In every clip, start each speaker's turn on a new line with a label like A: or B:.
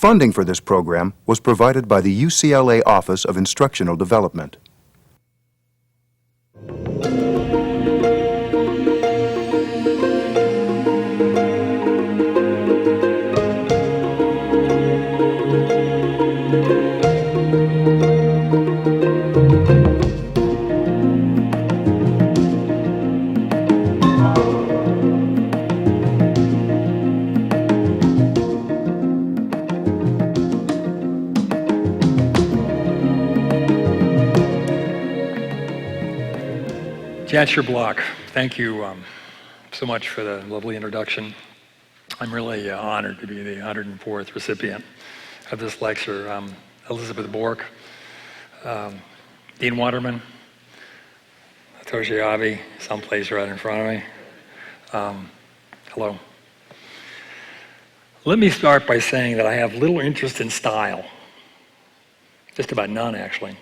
A: Funding for this program was provided by the UCLA Office of Instructional Development.
B: Chancellor Block, thank you so much for the lovely introduction. I'm really honored to be the 104th recipient of this lecture. Elizabeth Bork, Dean Waterman, Toshi Abe, someplace right in front of me. Hello. Let me start by saying that I have little interest in style. Just about none, actually.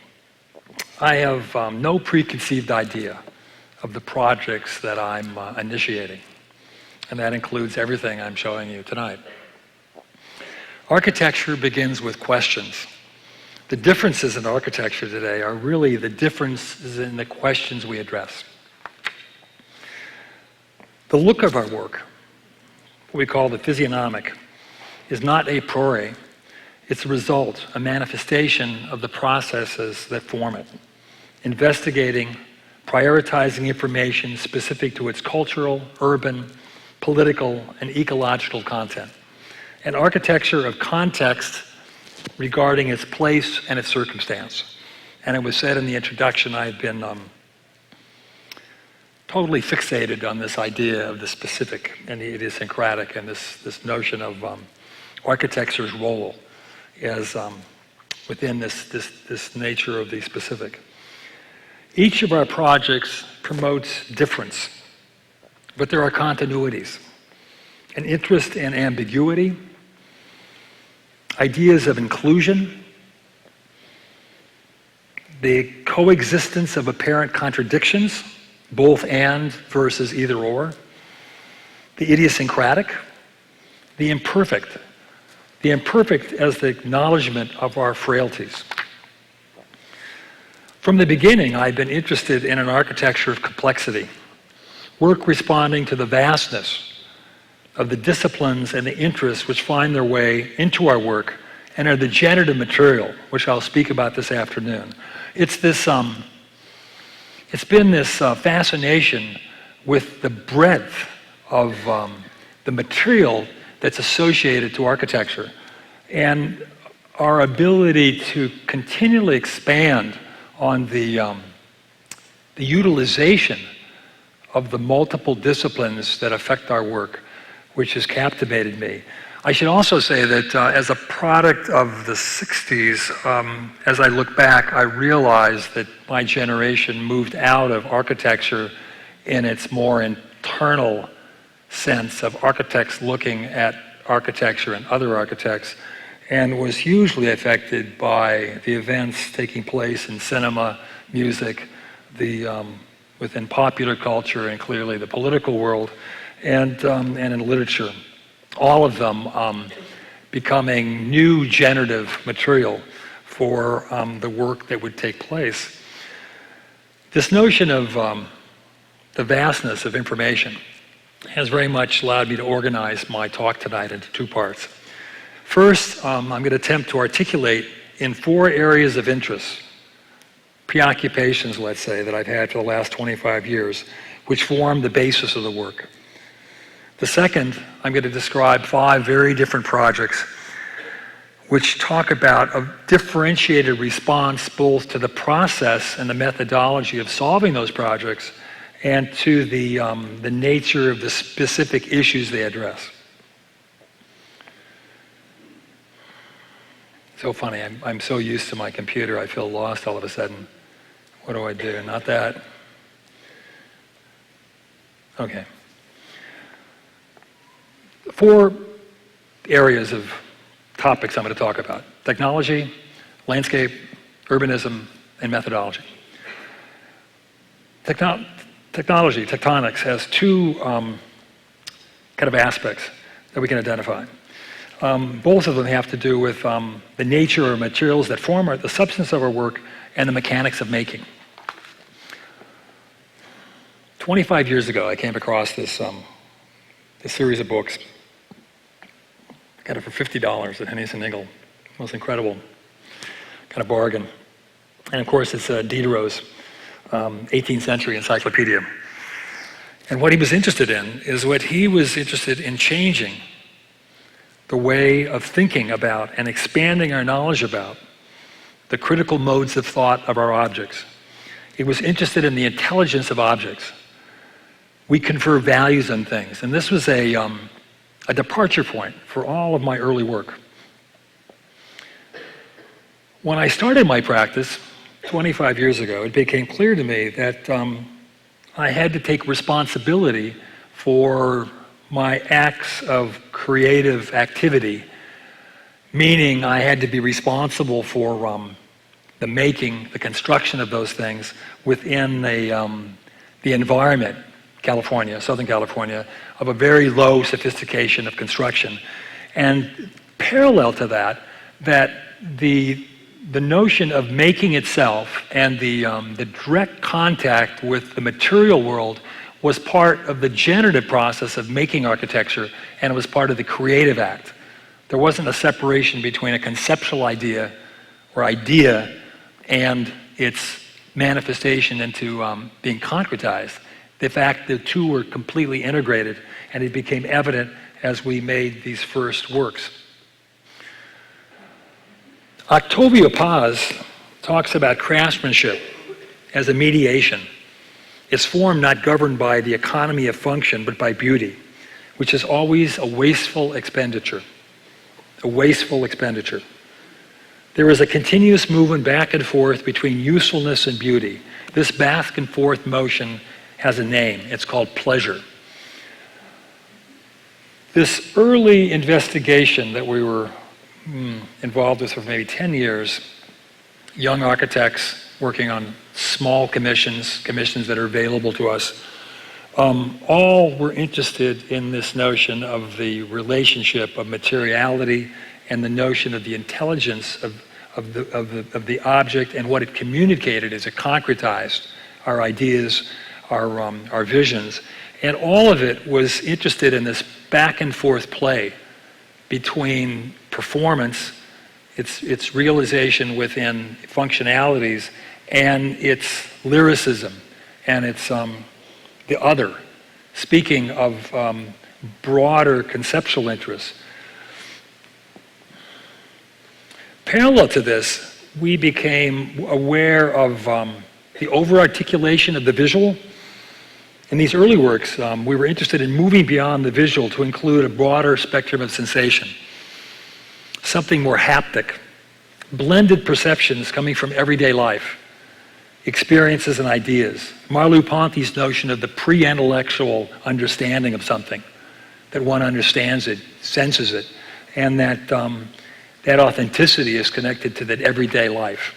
B: I have no preconceived idea of the projects that I'm initiating, and that includes everything I'm showing you tonight. Architecture begins with questions. The differences in architecture today are really the differences in the questions we address. The look of our work, what we call the physiognomic, is not a priori. It's a result, a manifestation of the processes that form it. Investigating, prioritizing information specific to its cultural, urban, political, and ecological content. An architecture of context regarding its place and its circumstance. And it was said in the introduction, I've been totally fixated on this idea of the specific and the idiosyncratic, and this notion of architecture's role as within this nature of the specific. Each of our projects promotes difference, but there are continuities, an interest in ambiguity, ideas of inclusion, the coexistence of apparent contradictions, both and versus either or, the idiosyncratic, the imperfect as the acknowledgement of our frailties. From the beginning, I've been interested in an architecture of complexity, work responding to the vastness of the disciplines and the interests which find their way into our work and are the generative material, which I'll speak about this afternoon. It's this, it's been this fascination with the breadth of the material that's associated to architecture and our ability to continually expand on the utilization of the multiple disciplines that affect our work, which has captivated me. I should also say that as a product of the 60s, as I look back, I realized that my generation moved out of architecture in its more internal sense of architects looking at architecture and other architects, and was hugely affected by the events taking place in cinema, music, within popular culture, and clearly the political world, and in literature. All of them becoming new generative material for the work that would take place. This notion of the vastness of information has very much allowed me to organize my talk tonight into two parts. First, I'm going to attempt to articulate in 4 areas of interest, preoccupations, let's say, that I've had for the last 25 years, which form the basis of the work. The second, I'm going to describe 5 very different projects which talk about a differentiated response both to the process and the methodology of solving those projects and to the nature of the specific issues they address. So funny, I'm so used to my computer, I feel lost all of a sudden. What do I do? Not that. Okay. 4 areas of topics I'm going to talk about: technology, landscape, urbanism, and methodology. Technology, tectonics, has 2 kind of aspects that we can identify. Both of them have to do with the nature of materials that form the substance of our work and the mechanics of making. 25 years ago, I came across this series of books. Got it for $50 at Hennies and Ingle. Most incredible kind of bargain. And of course, it's Diderot's 18th century encyclopedia. And what he was interested in is what he was interested in changing the way of thinking about and expanding our knowledge about the critical modes of thought of our objects. He was interested in the intelligence of objects. We confer values on things. And this was a departure point for all of my early work. When I started my practice 25 years ago, it became clear to me that I had to take responsibility for my acts of creative activity, meaning I had to be responsible for the making, the construction of those things within the environment, California, Southern California, of a very low sophistication of construction. And parallel to that, the notion of making itself and the direct contact with the material world was part of the generative process of making architecture, and it was part of the creative act. There wasn't a separation between a conceptual idea or idea and its manifestation into being concretized. The fact the two were completely integrated, and it became evident as we made these first works. Octavio Paz talks about craftsmanship as a mediation. It's form not governed by the economy of function, but by beauty, which is always a wasteful expenditure. A wasteful expenditure. There is a continuous movement back and forth between usefulness and beauty. This back and forth motion has a name. It's called pleasure. This early investigation that we were involved with for maybe 10 years, young architects working on small commissions that are available to us, all were interested in this notion of the relationship of materiality and the notion of the intelligence of the object and what it communicated as it concretized our ideas, our visions. And all of it was interested in this back and forth play between performance, its realization within functionalities, and its lyricism, and its the other, speaking of broader conceptual interests. Parallel to this, we became aware of the over-articulation of the visual. In these early works, we were interested in moving beyond the visual to include a broader spectrum of sensation, something more haptic, blended perceptions coming from everyday life, experiences and ideas. Merleau-Ponty's notion of the pre-intellectual understanding of something, that one understands it, senses it, and that authenticity is connected to that everyday life.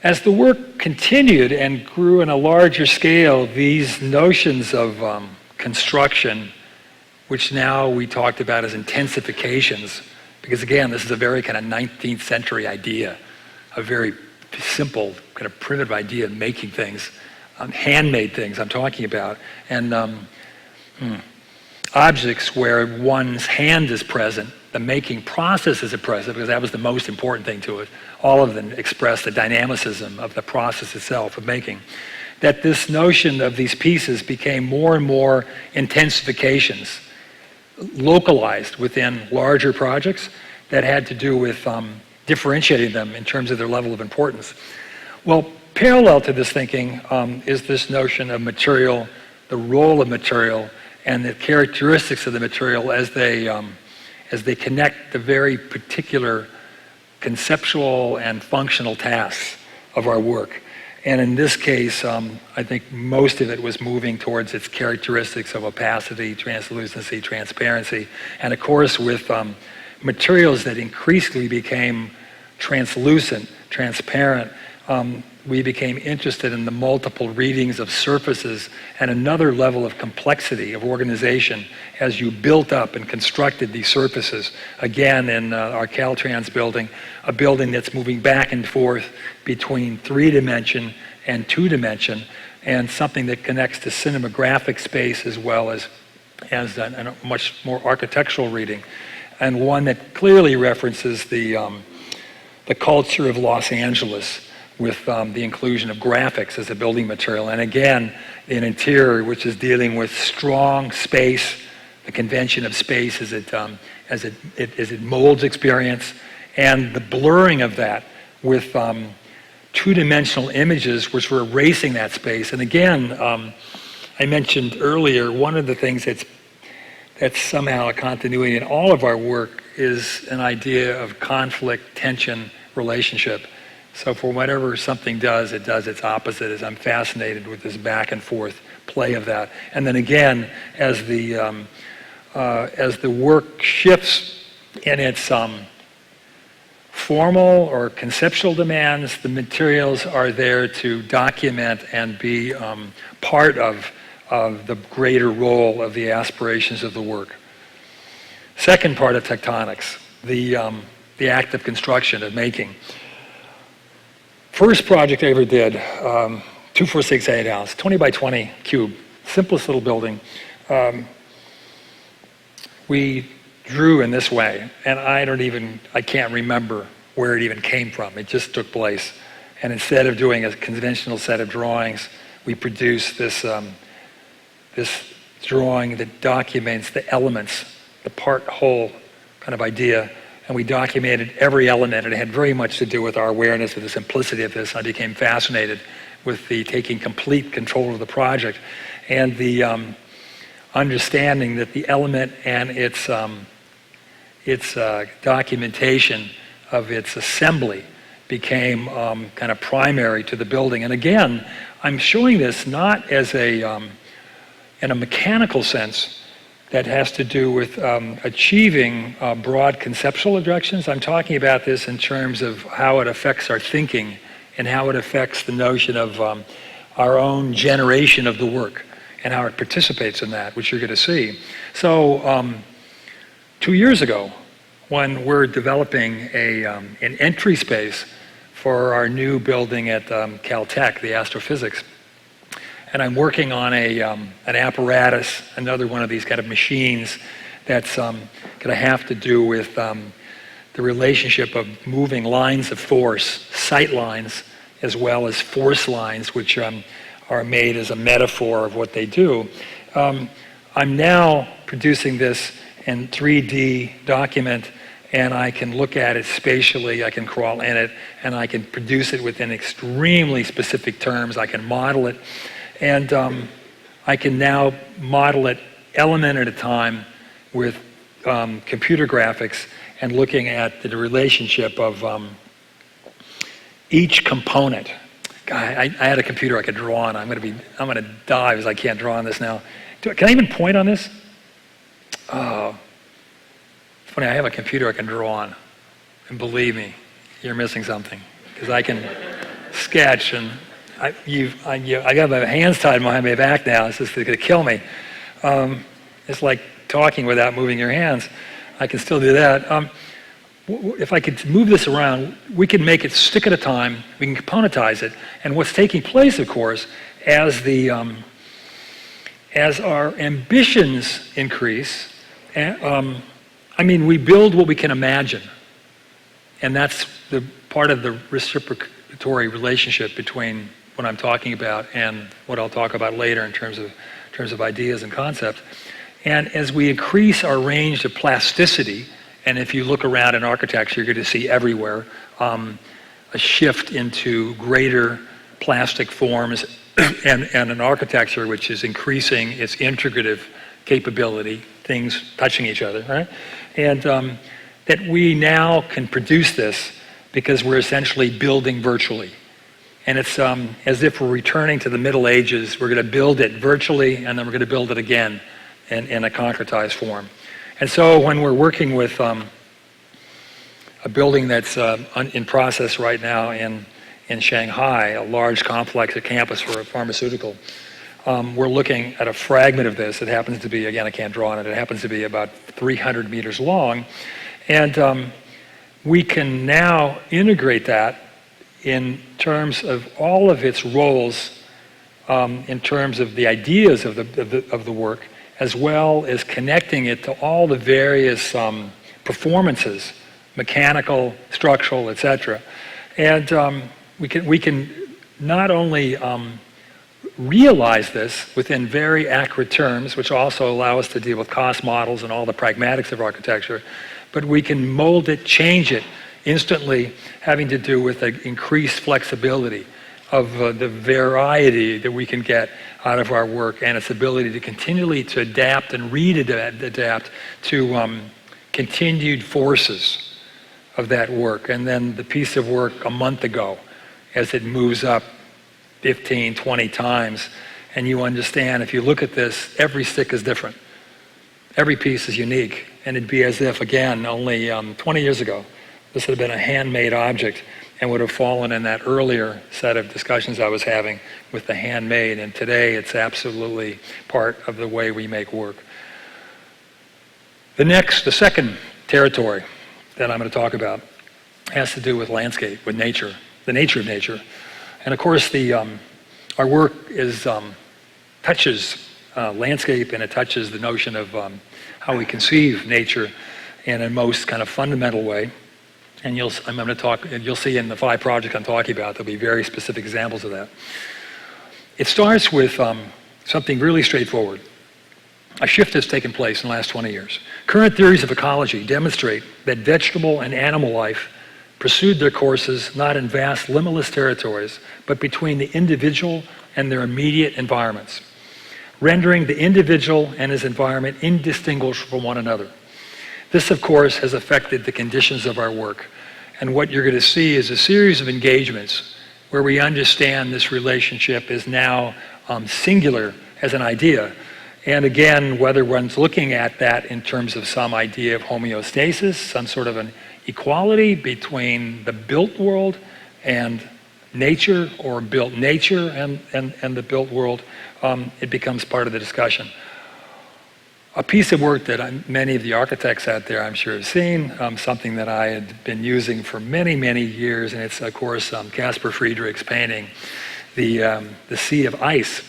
B: As the work continued and grew on a larger scale, these notions of construction, which now we talked about as intensifications, because again, this is a very kind of 19th century idea, a very simple, kind of primitive idea of making things, handmade things I'm talking about, and objects where one's hand is present, the making process is present, because that was the most important thing to it. All of them express the dynamicism of the process itself of making. That this notion of these pieces became more and more intensifications, localized within larger projects that had to do with differentiating them in terms of their level of importance. Well, parallel to this thinking is this notion of material, the role of material, and the characteristics of the material as they connect the very particular conceptual and functional tasks of our work. And in this case, I think most of it was moving towards its characteristics of opacity, translucency, transparency, and of course with materials that increasingly became translucent, transparent, we became interested in the multiple readings of surfaces and another level of complexity of organization as you built up and constructed these surfaces. Again, in our Caltrans building, a building that's moving back and forth between 3-dimension and 2-dimension, and something that connects to cinematographic space as well as a much more architectural reading, and one that clearly references the culture of Los Angeles, with the inclusion of graphics as a building material. And again, an interior which is dealing with strong space, the convention of space as it molds experience, and the blurring of that with two-dimensional images which were erasing that space. And again, I mentioned earlier, one of the things that's somehow a continuity in all of our work is an idea of conflict, tension, relationship. So for whatever something does its opposite, as I'm fascinated with this back and forth play of that. And then again, as the work shifts in its formal or conceptual demands, the materials are there to document and be part of the greater role of the aspirations of the work. Second part of tectonics, the act of construction, of making. First project I ever did, 2468 house, 20 by 20 cube, simplest little building. We drew in this way, and I can't remember where it even came from. It just took place. And instead of doing a conventional set of drawings, we produced this drawing that documents the elements, the part whole kind of idea. And we documented every element, and it had very much to do with our awareness of the simplicity of this. I became fascinated with the taking complete control of the project and the understanding that the element and its documentation of its assembly became kind of primary to the building. And again, I'm showing this not as in a mechanical sense, that has to do with achieving broad conceptual directions. I'm talking about this in terms of how it affects our thinking and how it affects the notion of our own generation of the work and how it participates in that, which you're going to see. So 2 years ago, when we're developing an entry space for our new building at Caltech, the astrophysics, and I'm working on an apparatus, another one of these kind of machines that's going to have to do with the relationship of moving lines of force, sight lines, as well as force lines, which are made as a metaphor of what they do. I'm now producing this in 3D document, and I can look at it spatially, I can crawl in it, and I can produce it within extremely specific terms. I can model it. And I can now model it element at a time with computer graphics and looking at the relationship of each component. God, I had a computer I could draw on. I'm going to die because I can't draw on this now. Can I even point on this? Oh, it's funny. I have a computer I can draw on, and believe me, you're missing something because I can sketch and. I got my hands tied behind my back now. It's just going to kill me. It's like talking without moving your hands. I can still do that. If I could move this around, we can make it stick at a time. We can componentize it. And what's taking place, of course, as our ambitions increase, we build what we can imagine. And that's the part of the reciprocatory relationship between what I'm talking about and what I'll talk about later in terms of ideas and concepts. And as we increase our range of plasticity, and if you look around in architecture, you're going to see everywhere a shift into greater plastic forms and an architecture which is increasing its integrative capability, things touching each other, right? And that we now can produce this because we're essentially building virtually. And it's as if we're returning to the Middle Ages. We're going to build it virtually, and then we're going to build it again in a concretized form. And so when we're working with a building that's in process right now in in Shanghai, a large complex, a campus for a pharmaceutical. We're looking at a fragment of this. It happens to be, again, I can't draw on it, it happens to be about 300 meters long. And we can now integrate that in terms of all of its roles, in terms of the ideas of the work, as well as connecting it to all the various performances, mechanical, structural, etc. And we can not only realize this within very accurate terms, which also allow us to deal with cost models and all the pragmatics of architecture, but we can mold it, change it instantly, having to do with the increased flexibility of the variety that we can get out of our work and its ability to continually to adapt and adapt to continued forces of that work. And then the piece of work a month ago, as it moves up 15, 20 times, and you understand, if you look at this, every stick is different. Every piece is unique, and it'd be as if, again, only 20 years ago, this had been a handmade object and would have fallen in that earlier set of discussions I was having with the handmade, and today it's absolutely part of the way we make work. The second territory that I'm going to talk about has to do with landscape, with nature, the nature of nature. And of course, our work touches landscape, and it touches the notion of how we conceive nature in a most kind of fundamental way. And you'll see in the 5 projects I'm talking about, there'll be very specific examples of that. It starts with something really straightforward. A shift has taken place in the last 20 years. Current theories of ecology demonstrate that vegetable and animal life pursued their courses not in vast, limitless territories, but between the individual and their immediate environments, rendering the individual and his environment indistinguishable from one another. This, of course, has affected the conditions of our work. And what you're going to see is a series of engagements where we understand this relationship is now singular as an idea. And again, whether one's looking at that in terms of some idea of homeostasis, some sort of an equality between the built world and nature, or built nature and the built world, it becomes part of the discussion. A piece of work that many of the architects out there, I'm sure, have seen, something that I had been using for many, many years, and it's, of course, Caspar Friedrich's painting, the Sea of Ice,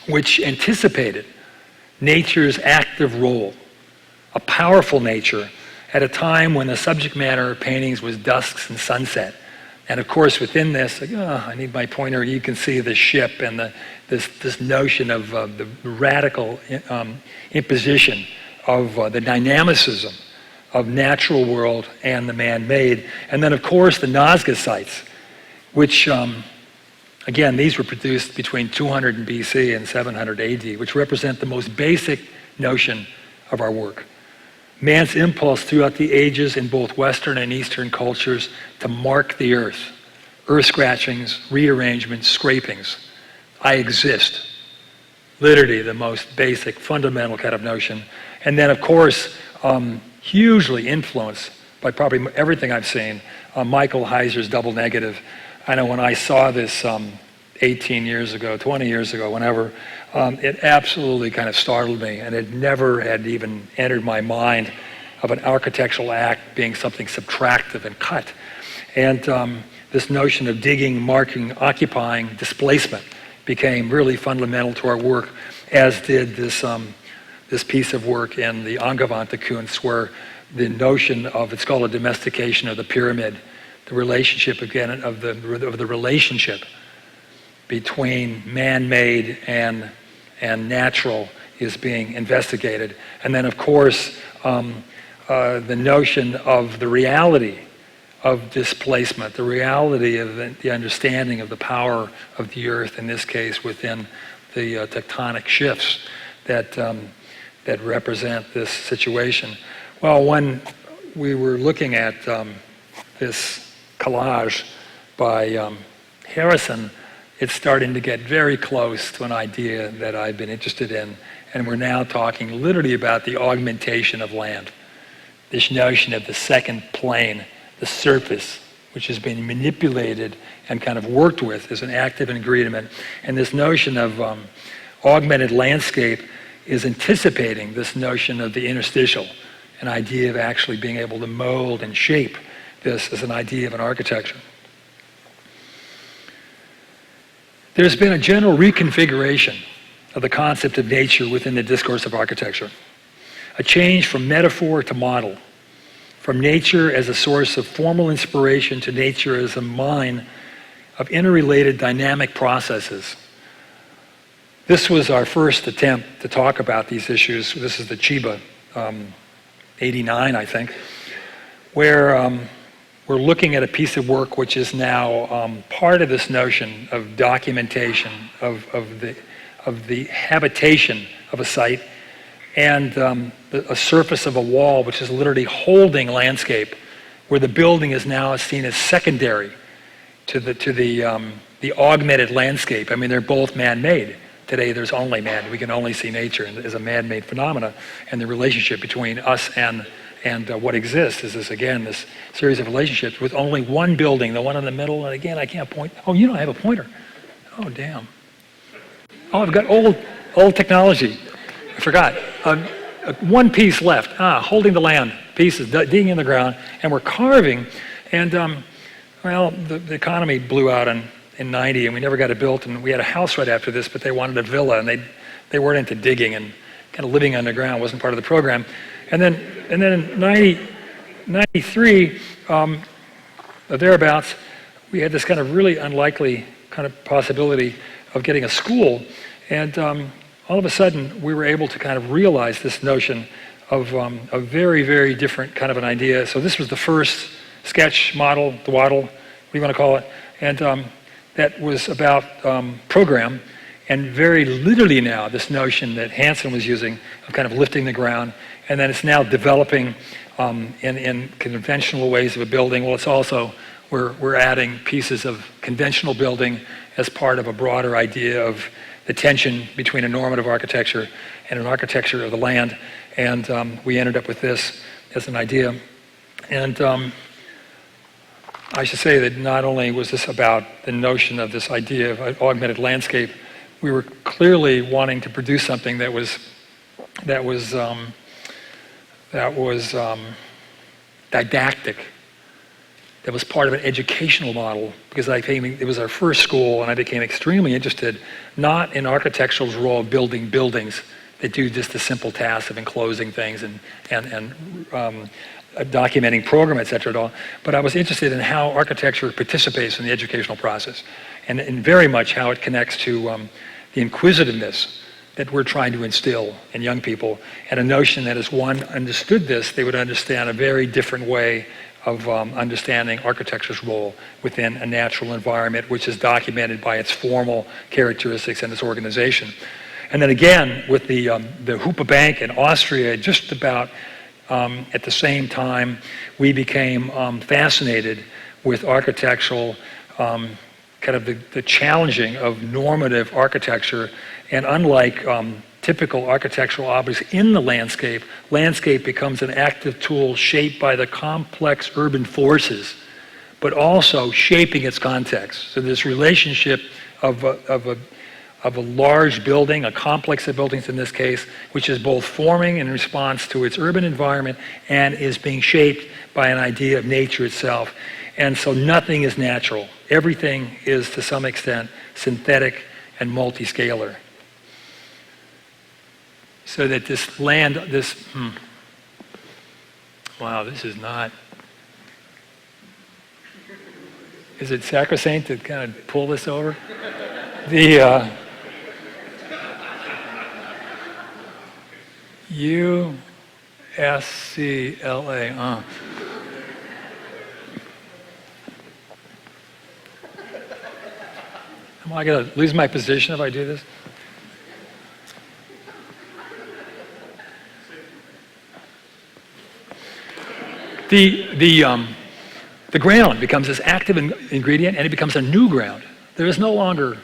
B: which anticipated nature's active role, a powerful nature, at a time when the subject matter of paintings was dusks and sunset. And of course, within this, I need my pointer, you can see the ship and this notion of the radical imposition of the dynamicism of natural world and the man-made. And then, of course, the Nazca sites, which, again, these were produced between 200 BC and 700 AD, which represent the most basic notion of our work. Man's impulse throughout the ages in both Western and Eastern cultures to mark the earth scratchings, rearrangements, scrapings. I exist. Literally the most basic, fundamental kind of notion. And then, of course, hugely influenced by probably everything I've seen, Michael Heiser's double negative. I know when I saw this 18 years ago, 20 years ago, whenever, it absolutely kind of startled me, and it never had even entered my mind of an architectural act being something subtractive and cut. And this notion of digging, marking, occupying, displacement became really fundamental to our work, as did this piece of work in the Angewandte Kunst, where the notion of, it's called a domestication of the pyramid, the relationship, again, of the relationship between man-made and natural is being investigated. And then, of course, the notion of the reality of displacement, the reality of the understanding of the power of the earth, in this case, within the tectonic shifts that represent this situation. Well, when we were looking at this collage by Harrison, it's starting to get very close to an idea that I've been interested in, and we're now talking literally about the augmentation of land. This notion of the second plane, the surface, which has been manipulated and kind of worked with as an active ingredient. And this notion of augmented landscape is anticipating this notion of the interstitial, an idea of actually being able to mold and shape this as an idea of an architecture. There's been a general reconfiguration of the concept of nature within the discourse of architecture, a change from metaphor to model, from nature as a source of formal inspiration to nature as a mine of interrelated dynamic processes. This was our first attempt to talk about these issues. This is the Chiba 89, I think, where we're looking at a piece of work which is now part of this notion of documentation of the habitation of a site, and a surface of a wall which is literally holding landscape, where the building is now seen as secondary to the augmented landscape. I mean, they're both man-made. Today, there's only man. We can only see nature as a man-made phenomena, and the relationship between us and what exists is this series of relationships with only one building, the one in the middle. And again, I can't point. Oh, you don't have a pointer. Oh, damn. Oh, I've got old technology. I forgot. One piece left. Holding the land, pieces, digging in the ground, and we're carving. And the economy blew out in 90, and we never got it built. And we had a house right after this, but they wanted a villa, and they weren't into digging, and kind of living underground wasn't part of the program. And then in 93, or thereabouts, we had this kind of really unlikely kind of possibility of getting a school. And all of a sudden, we were able to kind of realize this notion of a very, very different kind of an idea. So this was the first sketch model, the waddle, what do you want to call it? And that was about program. And very literally now, this notion that Hansen was using of kind of lifting the ground, and then it's now developing in conventional ways of a building. Well, it's also, we're adding pieces of conventional building as part of a broader idea of the tension between a normative architecture and an architecture of the land. And we ended up with this as an idea. And I should say that not only was this about the notion of this idea of augmented landscape, we were clearly wanting to produce something that was didactic, that was part of an educational model, because it was our first school, and I became extremely interested, not in architectural's role of building buildings that do just the simple task of enclosing things and documenting program, et cetera, at all, but I was interested in how architecture participates in the educational process, and very much how it connects to the inquisitiveness that we're trying to instill in young people, and a notion that as one understood this, they would understand a very different way of understanding architecture's role within a natural environment, which is documented by its formal characteristics and its organization. And then again, with the Hupa Bank in Austria, just about at the same time, we became fascinated with architectural kind of the challenging of normative architecture, and unlike typical architectural objects in the landscape becomes an active tool shaped by the complex urban forces, but also shaping its context. So this relationship of a large building, a complex of buildings in this case, which is both forming in response to its urban environment and is being shaped by an idea of nature itself. And so nothing is natural. Everything is, to some extent, synthetic and multi-scalar. So that this land, wow, this is not, is it sacrosanct to kind of pull this over? The USCLA, Am I going to lose my position if I do this? The ground becomes this active ingredient, and it becomes a new ground. There is no longer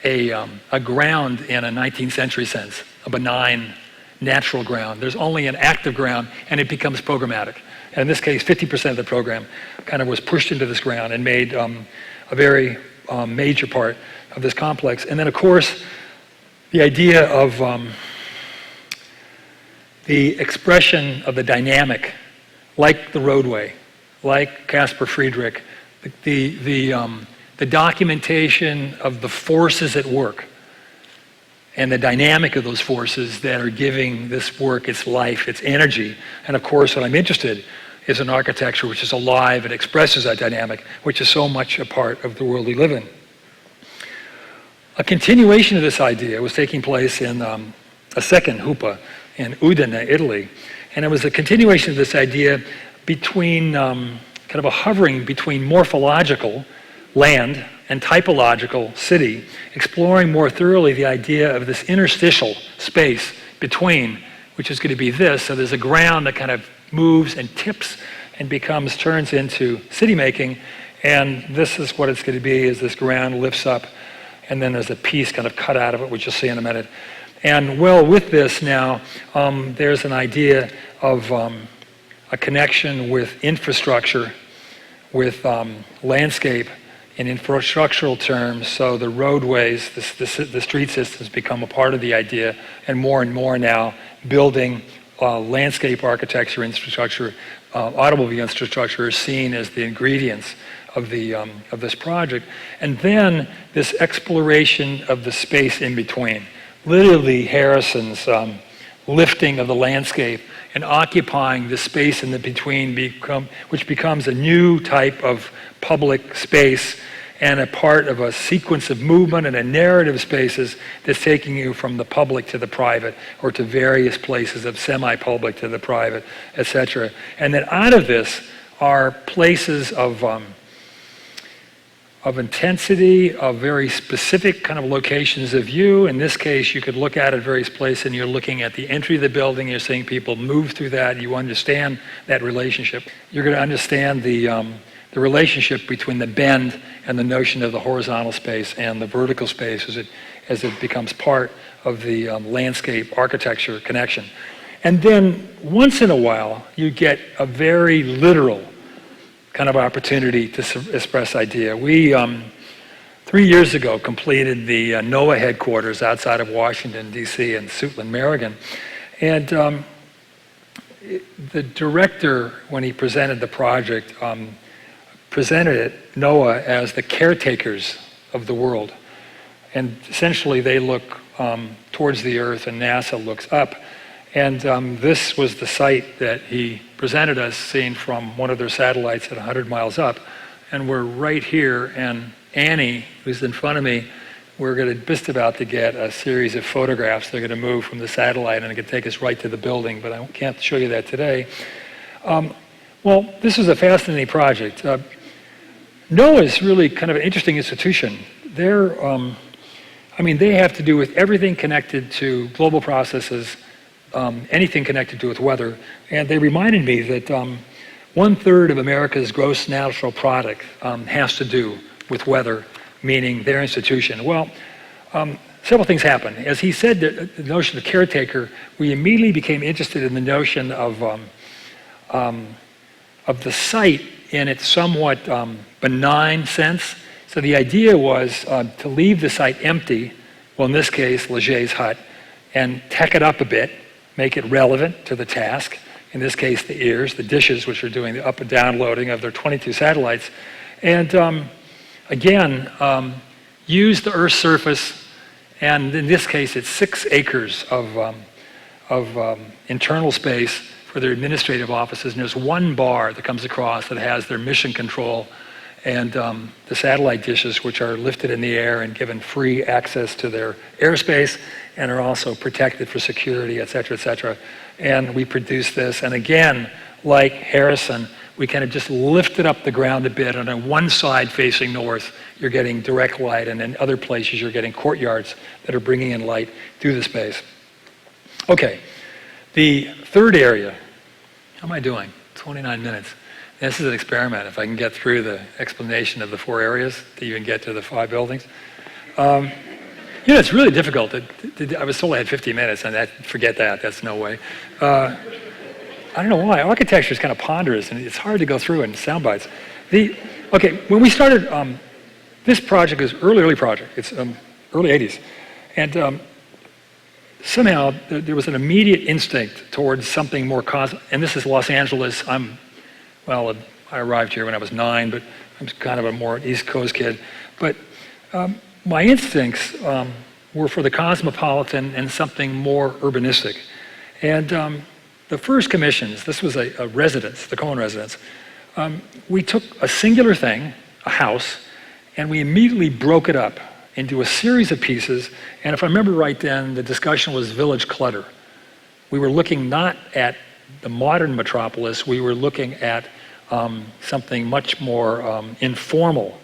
B: a ground in a 19th century sense, a benign natural ground. There's only an active ground, and it becomes programmatic. and in this case 50% of the program kind of was pushed into this ground and made a very major part of this complex. And then of course the idea of the expression of the dynamic, like the roadway, like Caspar Friedrich, the documentation of the forces at work and the dynamic of those forces that are giving this work its life, its energy. And of course, what I'm interested is an architecture which is alive and expresses that dynamic, which is so much a part of the world we live in. A continuation of this idea was taking place in a second Hupa in Udine, Italy. And it was a continuation of this idea between kind of a hovering between morphological land and typological city, exploring more thoroughly the idea of this interstitial space between, which is going to be this. So there's a ground that kind of moves and tips and turns into city making. And this is what it's going to be, is this ground lifts up and then there's a piece kind of cut out of it, which you'll see in a minute. And well, with this now, there's an idea of a connection with infrastructure, with landscape in infrastructural terms. So the roadways, the street systems become a part of the idea, and more now building landscape architecture infrastructure, automobile infrastructure is seen as the ingredients of this project. And then this exploration of the space in between. Literally Harrison's lifting of the landscape and occupying the space in the between, which becomes a new type of public space and a part of a sequence of movement and a narrative spaces that's taking you from the public to the private, or to various places of semi-public to the private, etc. And then out of this are places of intensity, of very specific kind of locations of view. In this case, you could look at various places and you're looking at the entry of the building, you're seeing people move through that, you understand that relationship. You're going to understand the relationship between the bend and the notion of the horizontal space and the vertical space as it becomes part of the landscape architecture connection. And then once in a while, you get a very literal kind of opportunity to express idea. We, 3 years ago, completed the Noaa Headquarters outside of Washington, D.C. in Suitland, Maryland. And the director, when he presented the project, presented it, Noaa, as the caretakers of the world. And essentially they look towards the earth and NASA looks up. And this was the site that he presented us, seen from one of their satellites at 100 miles up. And we're right here, and Annie, who's in front of me, we're just about to get a series of photographs. They're going to move from the satellite and it can take us right to the building, but I can't show you that today. Well, this is a fascinating project. NOAA is really kind of an interesting institution. They have to do with everything connected to global processes, anything connected to with weather. And they reminded me that 1/3 of America's gross national product has to do with weather, meaning their institution. Well, several things happened. As he said, the notion of caretaker, we immediately became interested in the notion of the site in its somewhat benign sense. So the idea was to leave the site empty, well, in this case, Leger's hut, and tech it up a bit, make it relevant to the task. In this case, the ears, the dishes, which are doing the up and down loading of their 22 satellites. And again, use the Earth's surface, and in this case, it's 6 acres of internal space for their administrative offices. And there's one bar that comes across that has their mission control and the satellite dishes, which are lifted in the air and given free access to their airspace and are also protected for security, et cetera, et cetera. And we produce this. And again, like Harrison, we kind of just lifted up the ground a bit. And on one side facing north, you're getting direct light. And in other places, you're getting courtyards that are bringing in light through the space. Okay, the third area. How am I doing? 29 minutes. This is an experiment, if I can get through the explanation of the 4 areas to even get to the 5 buildings. It's really difficult. I was told I had 50 minutes, and forget that. That's no way. I don't know why, architecture is kind of ponderous and it's hard to go through in sound bites. Okay, when we started, this project is early project. It's early 80s. And somehow there was an immediate instinct towards something more cosmic. And this is Los Angeles. I arrived here when I was 9, but I'm kind of a more East Coast kid. But my instincts were for the cosmopolitan and something more urbanistic. And the first commissions, this was a residence, the Cohen residence. We took a singular thing, a house, and we immediately broke it up into a series of pieces. And if I remember right then, the discussion was village clutter. We were looking not at the modern metropolis, we were looking at something much more informal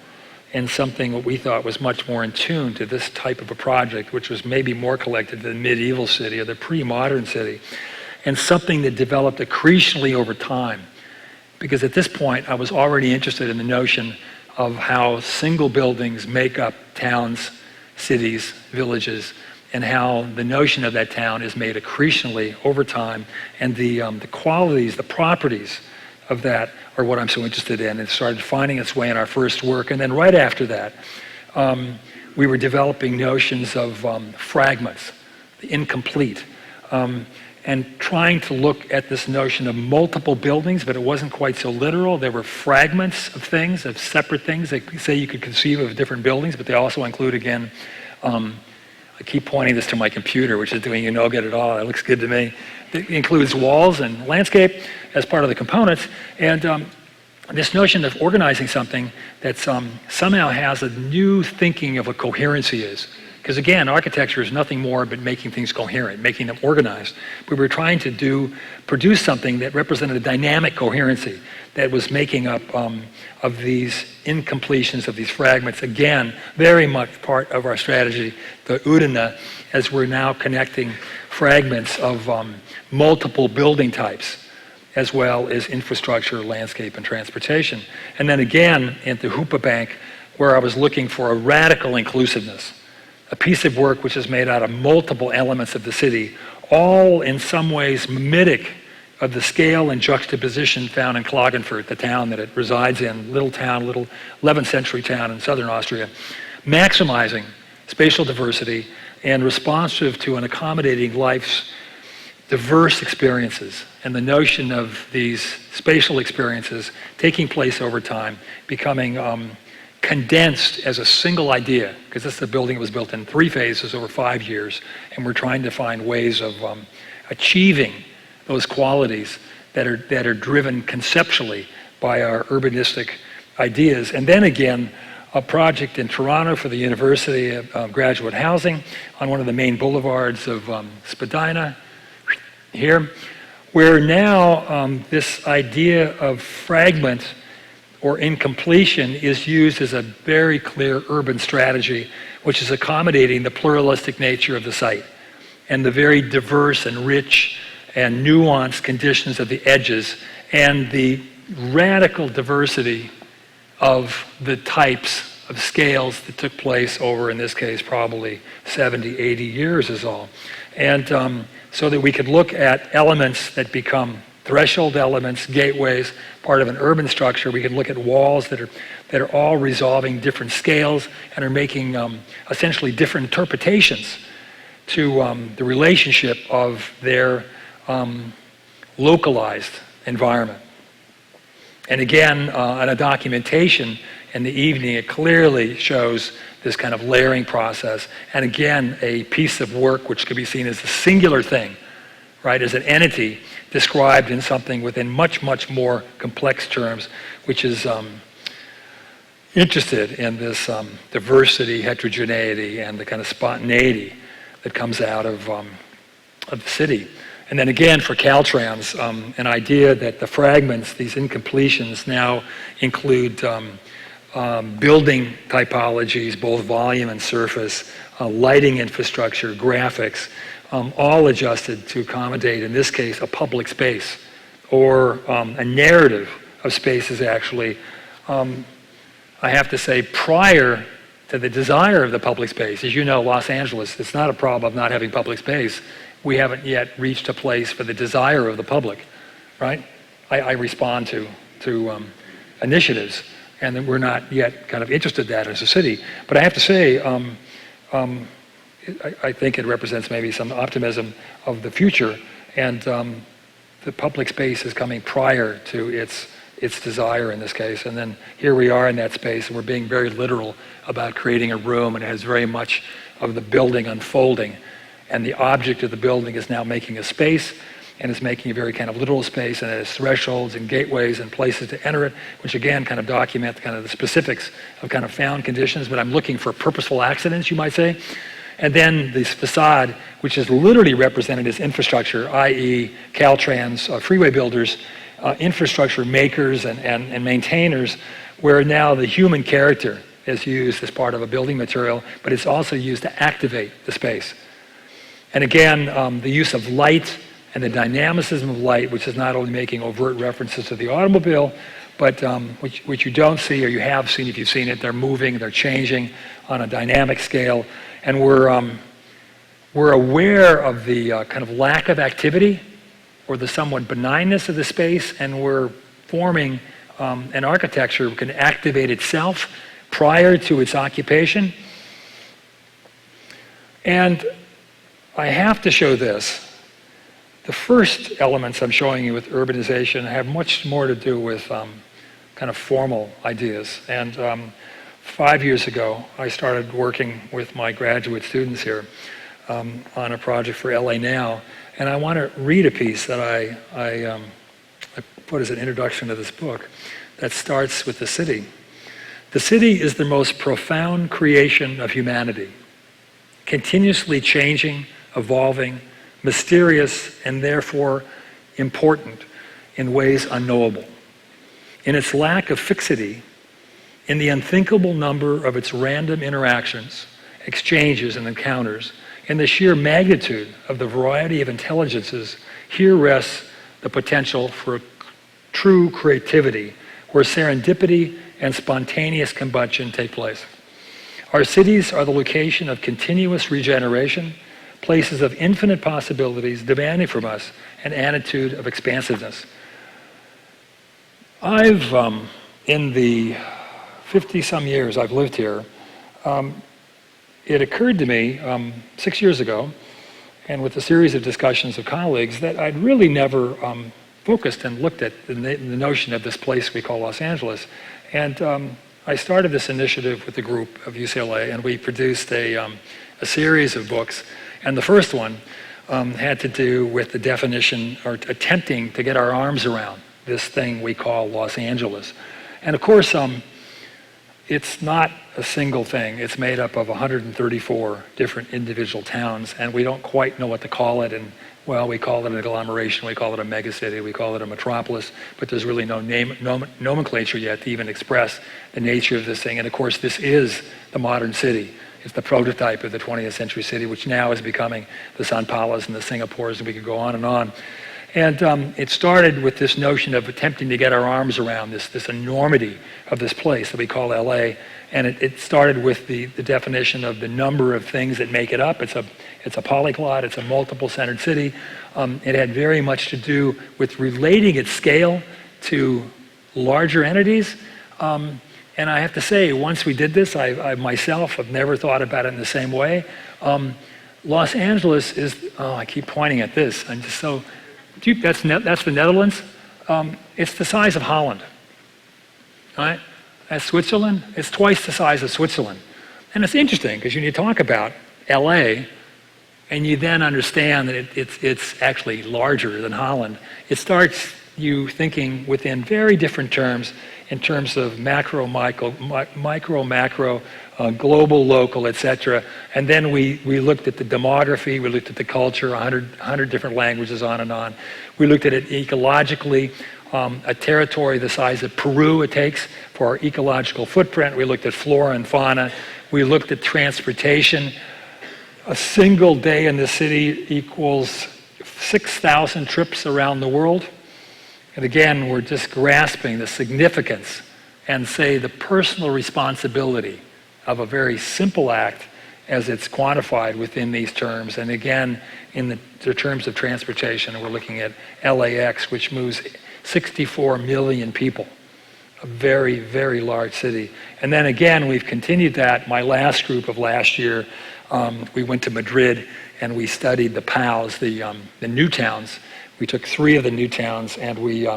B: and something that we thought was much more in tune to this type of a project, which was maybe more collected to the medieval city or the pre-modern city, and something that developed accretionally over time. Because at this point, I was already interested in the notion of how single buildings make up towns, cities, villages, and how the notion of that town is made accretionally over time, and the qualities, the properties of that are what I'm so interested in. It started finding its way in our first work, and then right after that, we were developing notions of fragments, the incomplete, and trying to look at this notion of multiple buildings, but it wasn't quite so literal. There were fragments of things, of separate things that say you could conceive of different buildings, but they also include, again, I keep pointing this to my computer, which is doing get it all. It looks good to me. It includes walls and landscape as part of the components, and this notion of organizing something that somehow has a new thinking of what coherency is. Because again, architecture is nothing more but making things coherent, making them organized. We were trying to produce something that represented a dynamic coherency that was making up of these incompletions, of these fragments. Again, very much part of our strategy, the Udana, as we're now connecting fragments of multiple building types, as well as infrastructure, landscape, and transportation. And then again, at the Hoopa Bank, where I was looking for a radical inclusiveness, a piece of work which is made out of multiple elements of the city, all in some ways mimetic of the scale and juxtaposition found in Klagenfurt, the town that it resides in, little 11th century town in southern Austria, maximizing spatial diversity and responsive to and accommodating life's diverse experiences, and the notion of these spatial experiences taking place over time, becoming condensed as a single idea, because this is a building that was built in 3 phases over 5 years, and we're trying to find ways of achieving those qualities that are driven conceptually by our urbanistic ideas. And then again, a project in Toronto for the University of Graduate Housing on one of the main boulevards of Spadina here, where now this idea of fragment or incompletion is used as a very clear urban strategy, which is accommodating the pluralistic nature of the site and the very diverse and rich and nuanced conditions of the edges and the radical diversity of the types of scales that took place over, in this case, probably 70, 80 years is all. And so that we could look at elements that become threshold elements, gateways, part of an urban structure. We can look at walls that are all resolving different scales and are making essentially different interpretations to the relationship of their localized environment. And again, on a documentation in the evening, it clearly shows this kind of layering process. And again, a piece of work which could be seen as a singular thing, right, as an entity described in something within much, much more complex terms, which is interested in this diversity, heterogeneity, and the kind of spontaneity that comes out of the city. And then again, for Caltrans, an idea that the fragments, these incompletions, now include building typologies, both volume and surface, lighting infrastructure, graphics, all adjusted to accommodate, in this case, a public space, or a narrative of spaces, actually. I have to say, prior to the desire of the public space, as you know, Los Angeles, it's not a problem of not having public space. We haven't yet reached a place for the desire of the public, right? I respond to initiatives, and that we're not yet kind of interested in that as a city. But I have to say, I think it represents maybe some optimism of the future, and the public space is coming prior to its desire in this case. And then here we are in that space, and we're being very literal about creating a room, and it has very much of the building unfolding. And the object of the building is now making a space, and it's making a very kind of literal space, and it has thresholds and gateways and places to enter it, which again kind of document kind of the specifics of kind of found conditions, but I'm looking for purposeful accidents, you might say. And then this facade, which is literally represented as infrastructure, i.e. Caltrans, freeway builders, infrastructure makers and maintainers, where now the human character is used as part of a building material, but it's also used to activate the space. And again, the use of light and the dynamicism of light, which is not only making overt references to the automobile, but which you don't see or you have seen if you've seen it. They're moving, they're changing on a dynamic scale. And we're aware of the kind of lack of activity or the somewhat benignness of the space, and we're forming an architecture that can activate itself prior to its occupation. And I have to show this. The first elements I'm showing you with urbanization have much more to do with kind of formal ideas. And 5 years ago, I started working with my graduate students here on a project for LA Now. And I want to read a piece that I put as an introduction to this book that starts with the city. The city is the most profound creation of humanity, continuously changing, evolving, mysterious, and therefore important in ways unknowable. In its lack of fixity, in the unthinkable number of its random interactions, exchanges, and encounters, in the sheer magnitude of the variety of intelligences, here rests the potential for true creativity, where serendipity and spontaneous combustion take place. Our cities are the location of continuous regeneration, places of infinite possibilities demanding from us an attitude of expansiveness. I've, in the 50-some years I've lived here, it occurred to me 6 years ago, and with a series of discussions with colleagues, that I'd really never focused and looked at the notion of this place we call Los Angeles. And I started this initiative with a group of UCLA, and we produced a series of books. And the first one had to do with the definition, or attempting to get our arms around this thing we call Los Angeles. And of course, it's not a single thing. It's made up of 134 different individual towns, and we don't quite know what to call it. And well, we call it an agglomeration, we call it a megacity, we call it a metropolis, but there's really no nomenclature yet to even express the nature of this thing. And of course, this is the modern city. It's the prototype of the 20th century city, which now is becoming the Sao Paulos and the Singapores, and we could go on and on. And it started with this notion of attempting to get our arms around this enormity of this place that we call LA. And it started with the definition of the number of things that make it up. It's a polyglot, it's a multiple-centered city. It had very much to do with relating its scale to larger entities. And I have to say, once we did this, I myself have never thought about it in the same way. Los Angeles is, I keep pointing at this. I'm just so, that's the Netherlands. It's the size of Holland, right? That's Switzerland. It's twice the size of Switzerland. And it's interesting, because when you talk about LA, and you then understand that it's actually larger than Holland, it starts you thinking within very different terms, in terms of macro, micro, global, local, etc. And then we looked at the demography, we looked at the culture, 100 different languages, on and on. We looked at it ecologically, a territory the size of Peru it takes for our ecological footprint. We looked at flora and fauna. We looked at transportation. A single day in the city equals 6,000 trips around the world. And again, we're just grasping the significance and, say, the personal responsibility of a very simple act as it's quantified within these terms. And again, in the terms of transportation, we're looking at LAX, which moves 64 million people, a very, very large city. And then again, we've continued that. My last group of last year, we went to Madrid and we studied the POWs, the new towns. We took 3 of the new towns and we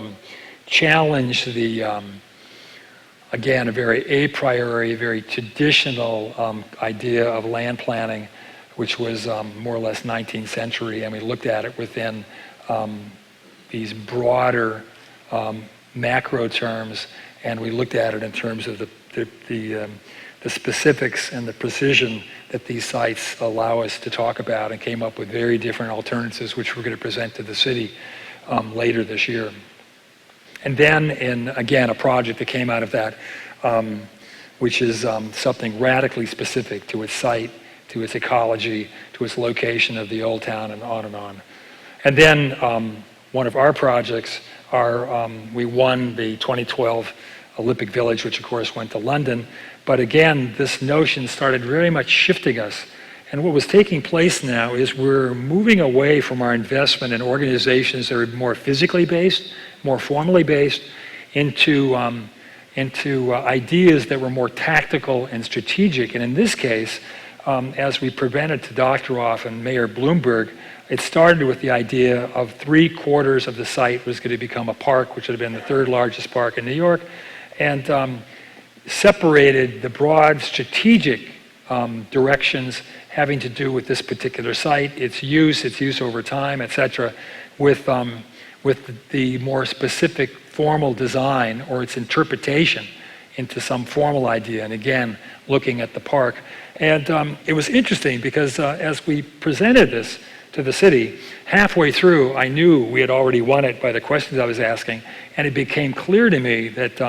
B: challenged again, a very a priori, very traditional idea of land planning, which was more or less 19th century, and we looked at it within these broader macro terms, and we looked at it in terms of the specifics and the precision that these sites allow us to talk about, and came up with very different alternatives, which we're going to present to the city later this year. And then, again, a project that came out of that, which is something radically specific to its site, to its ecology, to its location of the old town, and on and on. And then one of our projects, we won the 2012 Olympic Village, which of course went to London. But again, this notion started very much shifting us. And what was taking place now is we're moving away from our investment in organizations that are more physically based, more formally based, into ideas that were more tactical and strategic. And in this case, as we presented to Doctoroff and Mayor Bloomberg, it started with the idea of 3/4 of the site was going to become a park, which would have been the 3rd largest park in New York, and separated the broad strategic directions having to do with this particular site, its use over time, etc., with the more specific formal design or its interpretation into some formal idea, and again, looking at the park. And it was interesting because as we presented this to the city, halfway through, I knew we had already won it by the questions I was asking, and it became clear to me that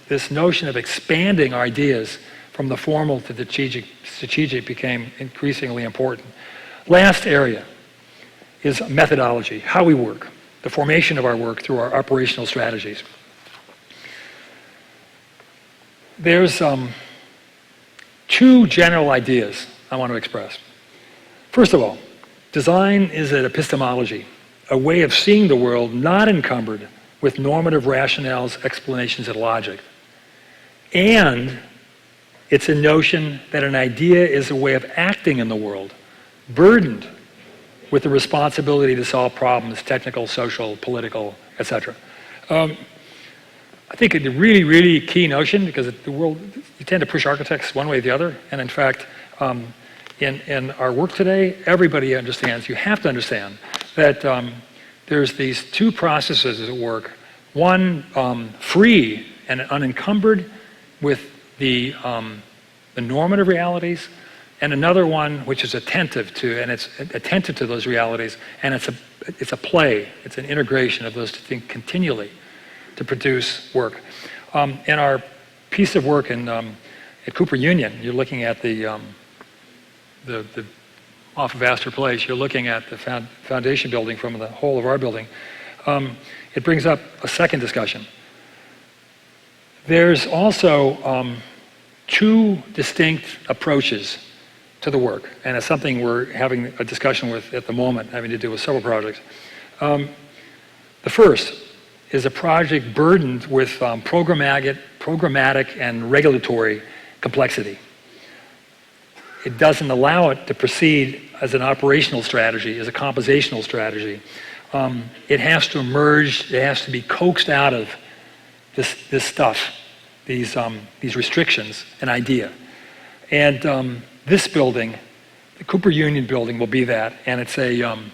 B: this notion of expanding our ideas from the formal to the strategic became increasingly important. Last area is methodology, how we work, the formation of our work through our operational strategies. There's 2 general ideas I want to express. First of all, design is an epistemology, a way of seeing the world not encumbered with normative rationales, explanations, and logic. And it's a notion that an idea is a way of acting in the world, burdened with the responsibility to solve problems, technical, social, political, etc. I think it's a really, really key notion because the world, you tend to push architects one way or the other, and in fact, in our work today, everybody understands, you have to understand, that there's these 2 processes at work, one free and unencumbered with the normative realities, and another one which is attentive to, and it's attentive to those realities, and it's a play, it's an integration of those 2 things continually to produce work. In our piece of work at Cooper Union, you're looking at the off of Astor Place, you're looking at the foundation building from the whole of our building. It brings up a second discussion. There's also 2 distinct approaches to the work, and it's something we're having a discussion with at the moment, having to do with several projects. The first is a project burdened with programmatic and regulatory complexity. It doesn't allow it to proceed as an operational strategy, as a compositional strategy. It has to emerge, it has to be coaxed out of this stuff, these restrictions, an idea. And this building, the Cooper Union building, will be that, and it's an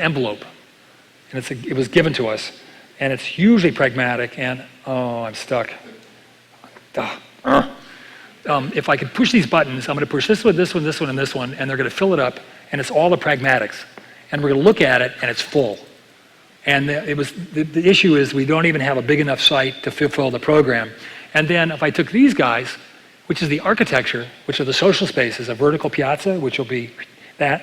B: envelope, and it was given to us, and it's hugely pragmatic. And I'm stuck. If I could push these buttons, I'm going to push this one, this one, this one, and this one, and they're going to fill it up, and it's all the pragmatics. And we're going to look at it, and it's full. And the issue is we don't even have a big enough site to fulfill the program. And then if I took these guys, which is the architecture, which are the social spaces, a vertical piazza, which will be that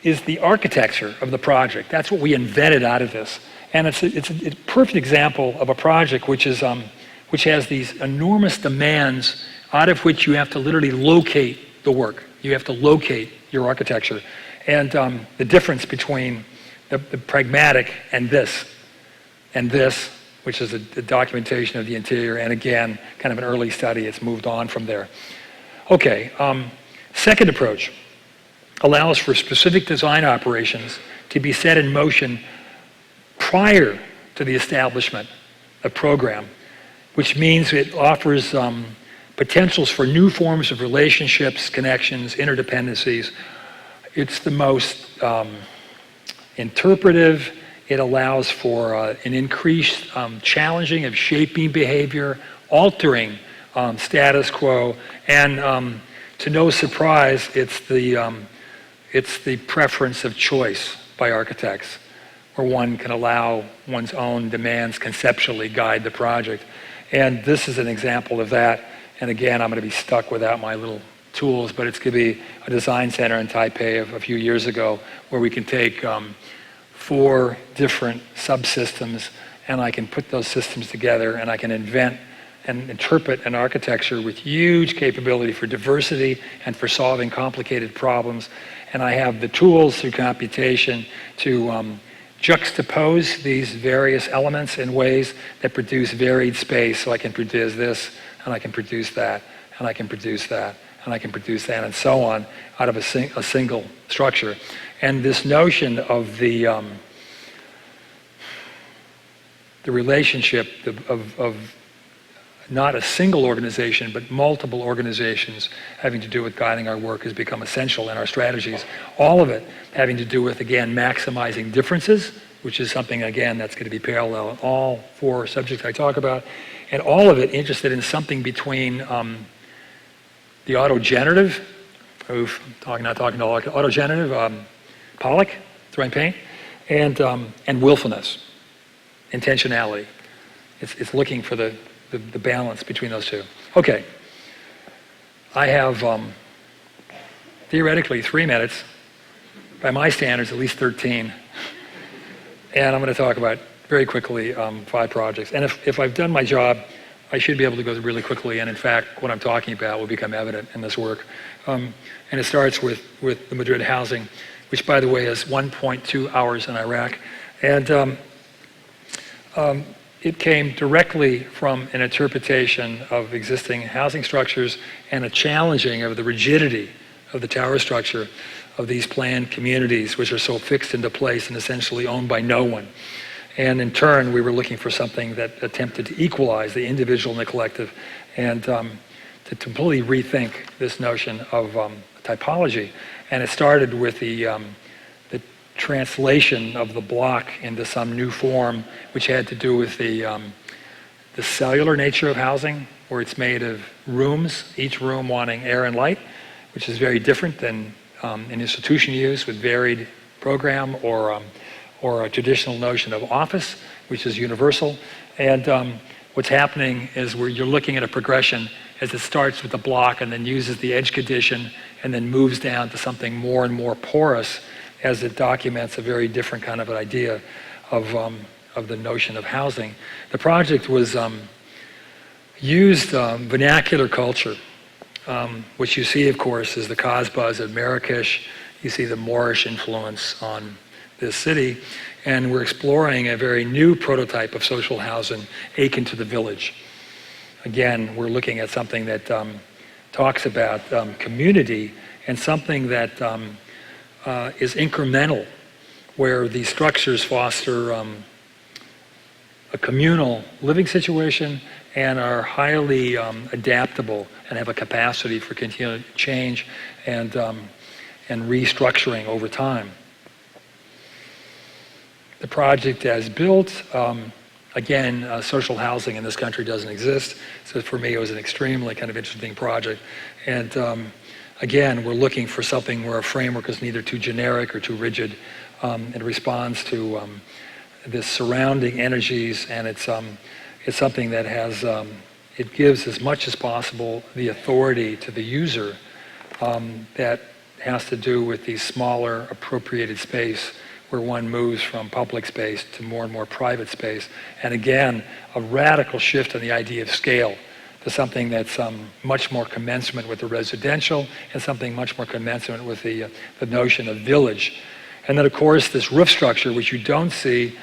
B: is the architecture of the project. That's what we invented out of this. And it's a perfect example of a project which is which has these enormous demands out of which you have to literally locate the work. You have to locate your architecture. And the difference between the pragmatic and this, which is a documentation of the interior, and again, kind of an early study, it's moved on from there. Okay, second approach allows for specific design operations to be set in motion prior to the establishment of program, which means it offers potentials for new forms of relationships, connections, interdependencies. It's the most interpretive. It allows for an increased challenging of shaping behavior, altering status quo, and to no surprise, it's the preference of choice by architects, where one can allow one's own demands conceptually guide the project. And this is an example of that. And again, I'm going to be stuck without my little tools, but it's going to be a design center in Taipei of a few years ago where we can take 4 different subsystems, and I can put those systems together, and I can invent and interpret an architecture with huge capability for diversity and for solving complicated problems. And I have the tools through computation to juxtapose these various elements in ways that produce varied space. So I can produce this, and I can produce that, and I can produce that, and I can produce that, and so on, out of a single structure. And this notion of the relationship of not a single organization, but multiple organizations having to do with guiding our work has become essential in our strategies. All of it having to do with, again, maximizing differences, which is something, again, that's going to be parallel in all 4 subjects I talk about, and all of it interested in something between the autogenerative, autogenerative, Pollock, throwing paint, and willfulness, intentionality. It's looking for the balance between those two. Okay, I have theoretically 3 minutes, by my standards at least 13, and I'm going to talk about very quickly 5 projects. And if I've done my job, I should be able to go really quickly, and in fact what I'm talking about will become evident in this work. And it starts with the Madrid Housing, which by the way is 1.2 hours in Iraq. And it came directly from an interpretation of existing housing structures and a challenging of the rigidity of the tower structure of these planned communities, which are so fixed into place and essentially owned by no one. And in turn, we were looking for something that attempted to equalize the individual and the collective, and to completely rethink this notion of typology. And it started with the translation of the block into some new form, which had to do with the cellular nature of housing, where it's made of rooms, each room wanting air and light, which is very different than an institution use with varied program, or a traditional notion of office, which is universal. And what's happening is you're looking at a progression as it starts with the block and then uses the edge condition and then moves down to something more and more porous as it documents a very different kind of an idea of the notion of housing. The project was used vernacular culture, which you see, of course, is the Kasbahs of Marrakesh. You see the Moorish influence on this city, and we're exploring a very new prototype of social housing akin to the village. Again, we're looking at something that talks about community and something that is incremental, where these structures foster a communal living situation and are highly adaptable and have a capacity for continued change and restructuring over time. The project as built, again, social housing in this country doesn't exist, so for me it was an extremely kind of interesting project. And again, we're looking for something where a framework is neither too generic or too rigid. It responds to the surrounding energies, and it's something that has, it gives as much as possible the authority to the user that has to do with the smaller appropriated space where one moves from public space to more and more private space. And again, a radical shift in the idea of scale to something that's much more commensurate with the residential and something much more commensurate with the notion of village. And then, of course, this roof structure, which you don't see,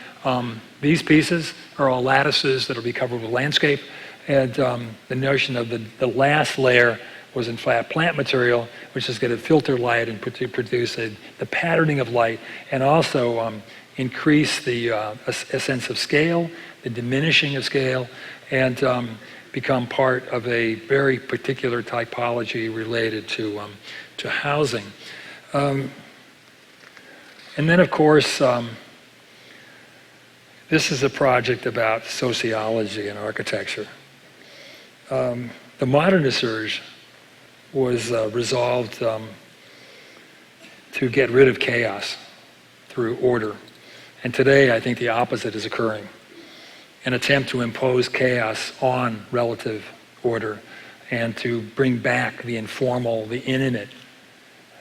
B: these pieces are all lattices that will be covered with landscape. And the notion of the last layer was in fact plant material, which is going to filter light and produce the patterning of light, and also increase a sense of scale, the diminishing of scale, and become part of a very particular typology related to housing. And then, of course, this is a project about sociology and architecture. The modernist urge was resolved to get rid of chaos through order. And today, I think the opposite is occurring. An attempt to impose chaos on relative order and to bring back the informal, the intimate,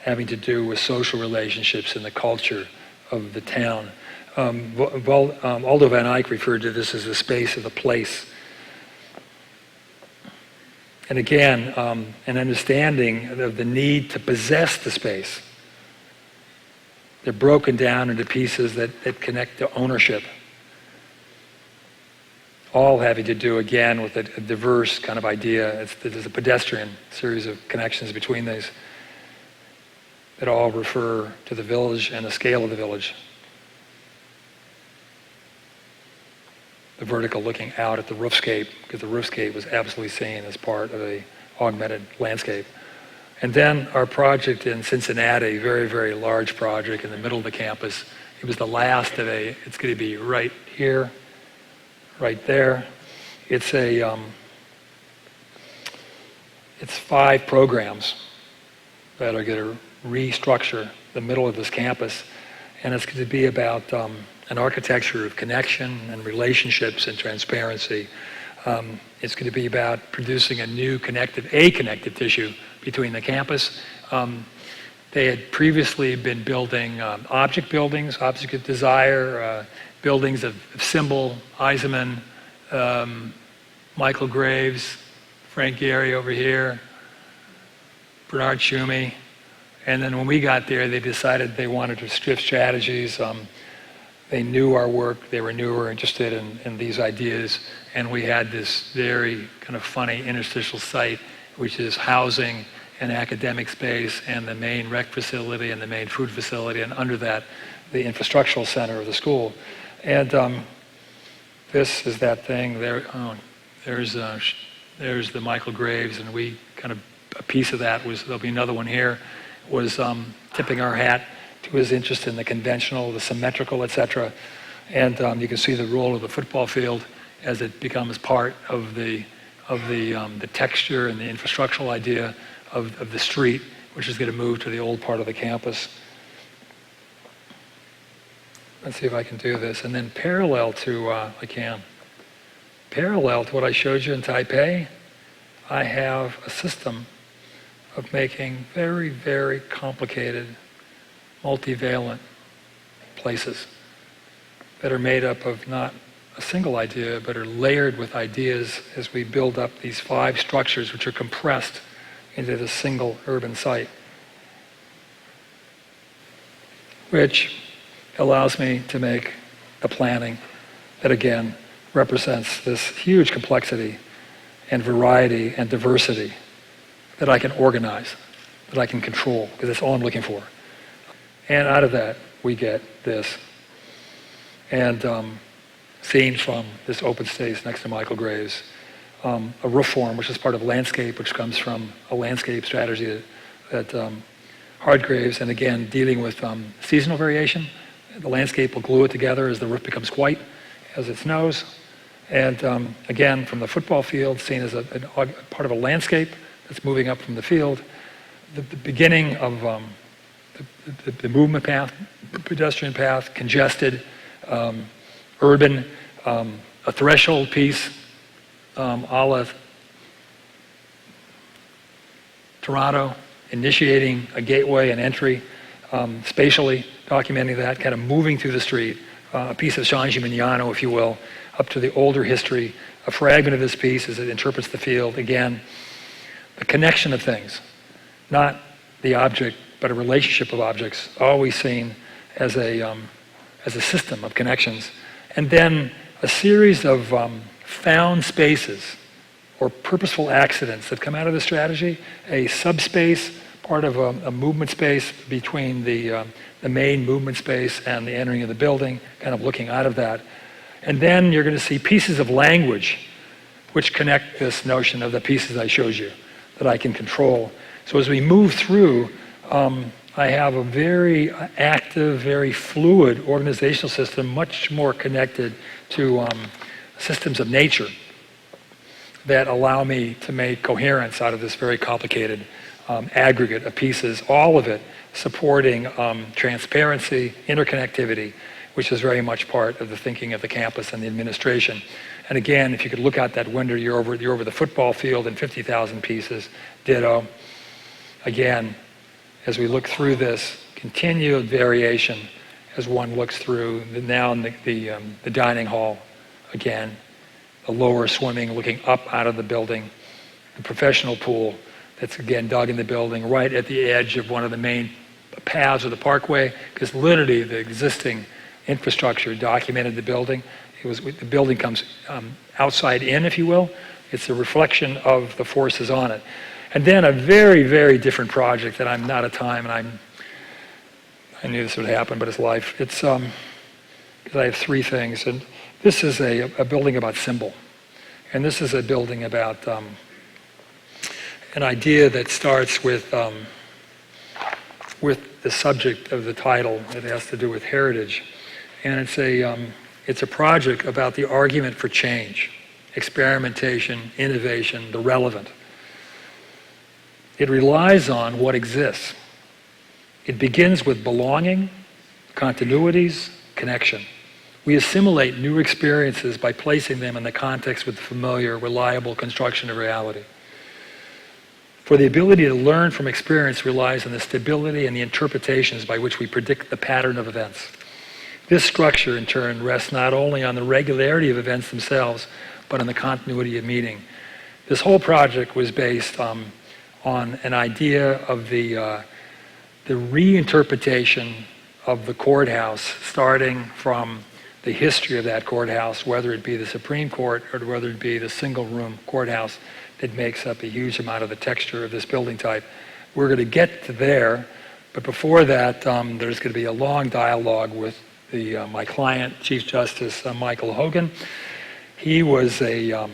B: having to do with social relationships and the culture of the town. Aldo van Eyck referred to this as the space of the place. And again, an understanding of the need to possess the space. They're broken down into pieces that connect to ownership. All having to do, again, with a diverse kind of idea. There's a pedestrian series of connections between these that all refer to the village and the scale of the village. The vertical looking out at the roofscape, because the roofscape was absolutely seen as part of a augmented landscape. And then our project in Cincinnati, very, very large project in the middle of the campus. It was the last of it's going to be right here, right there. It's it's 5 programs that are going to restructure the middle of this campus, and it's going to be about an architecture of connection and relationships and transparency. It's going to be about producing a connective tissue between the campus. They had previously been building object buildings, object of desire, buildings of Symbol, Eisenman, Michael Graves, Frank Gehry over here, Bernard Schumi. And then when we got there, they decided they wanted to shift strategies. They knew our work, they were newer, interested in these ideas, and we had this very kind of funny interstitial site, which is housing and academic space and the main rec facility and the main food facility, and under that, the infrastructural center of the school. And this is that thing there. There's the Michael Graves, and we kind of, a piece of that was, there'll be another one here, was tipping our hat to his interest in the conventional, the symmetrical, etc. And you can see the role of the football field as it becomes part of the texture and the infrastructural idea of the street, which is going to move to the old part of the campus. Let's see if I can do this. And then parallel to what I showed you in Taipei, I have a system of making very, very complicated, multivalent places that are made up of not a single idea, but are layered with ideas as we build up these 5 structures which are compressed into this single urban site, which allows me to make the planning that, again, represents this huge complexity and variety and diversity that I can organize, that I can control, because that's all I'm looking for. And out of that, we get this. And seen from this open space next to Michael Graves, a roof form, which is part of landscape, which comes from a landscape strategy that Hardgraves, and again, dealing with seasonal variation. The landscape will glue it together as the roof becomes white, as it snows. And again, from the football field, seen as a part of a landscape that's moving up from the field. The beginning of the movement path, the pedestrian path, congested, urban, a threshold piece, a la Toronto, initiating a gateway and entry, spatially documenting that, kind of moving through the street, a piece of San Gimignano, if you will, up to the older history, a fragment of this piece as it interprets the field. Again, the connection of things, not the object, but a relationship of objects, always seen as a system of connections. And then a series of found spaces or purposeful accidents that come out of the strategy, a subspace, part of a movement space between the main movement space and the entering of the building, kind of looking out of that. And then you're going to see pieces of language which connect this notion of the pieces I showed you that I can control. So as we move through, I have a very active, very fluid organizational system, much more connected to systems of nature that allow me to make coherence out of this very complicated aggregate of pieces, all of it supporting transparency, interconnectivity, which is very much part of the thinking of the campus and the administration. And again, if you could look out that window, you're over the football field in 50,000 pieces, ditto. Again, as we look through this continued variation, as one looks through the dining hall, again, the lower swimming looking up out of the building, the professional pool that's again dug in the building right at the edge of one of the main paths of the parkway, because literally the existing infrastructure documented the building. The building comes outside in, if you will. It's a reflection of the forces on it. And then a very, very different project that I'm not at time, and I knew this would happen, but it's life. It's because I have three things, and this is a building about symbol, and this is a building about an idea that starts with the subject of the title. It has to do with heritage, and it's a project about the argument for change, experimentation, innovation, the relevant. It relies on what exists. It begins with belonging, continuities, connection. We assimilate new experiences by placing them in the context with the familiar, reliable construction of reality. For the ability to learn from experience relies on the stability and the interpretations by which we predict the pattern of events. This structure, in turn, rests not only on the regularity of events themselves, but on the continuity of meaning. This whole project was based on an idea of the reinterpretation of the courthouse, starting from the history of that courthouse, whether it be the Supreme Court or whether it be the single-room courthouse that makes up a huge amount of the texture of this building type. We're going to get to there, but before that, there's going to be a long dialogue with my client, Chief Justice Michael Hogan. He was a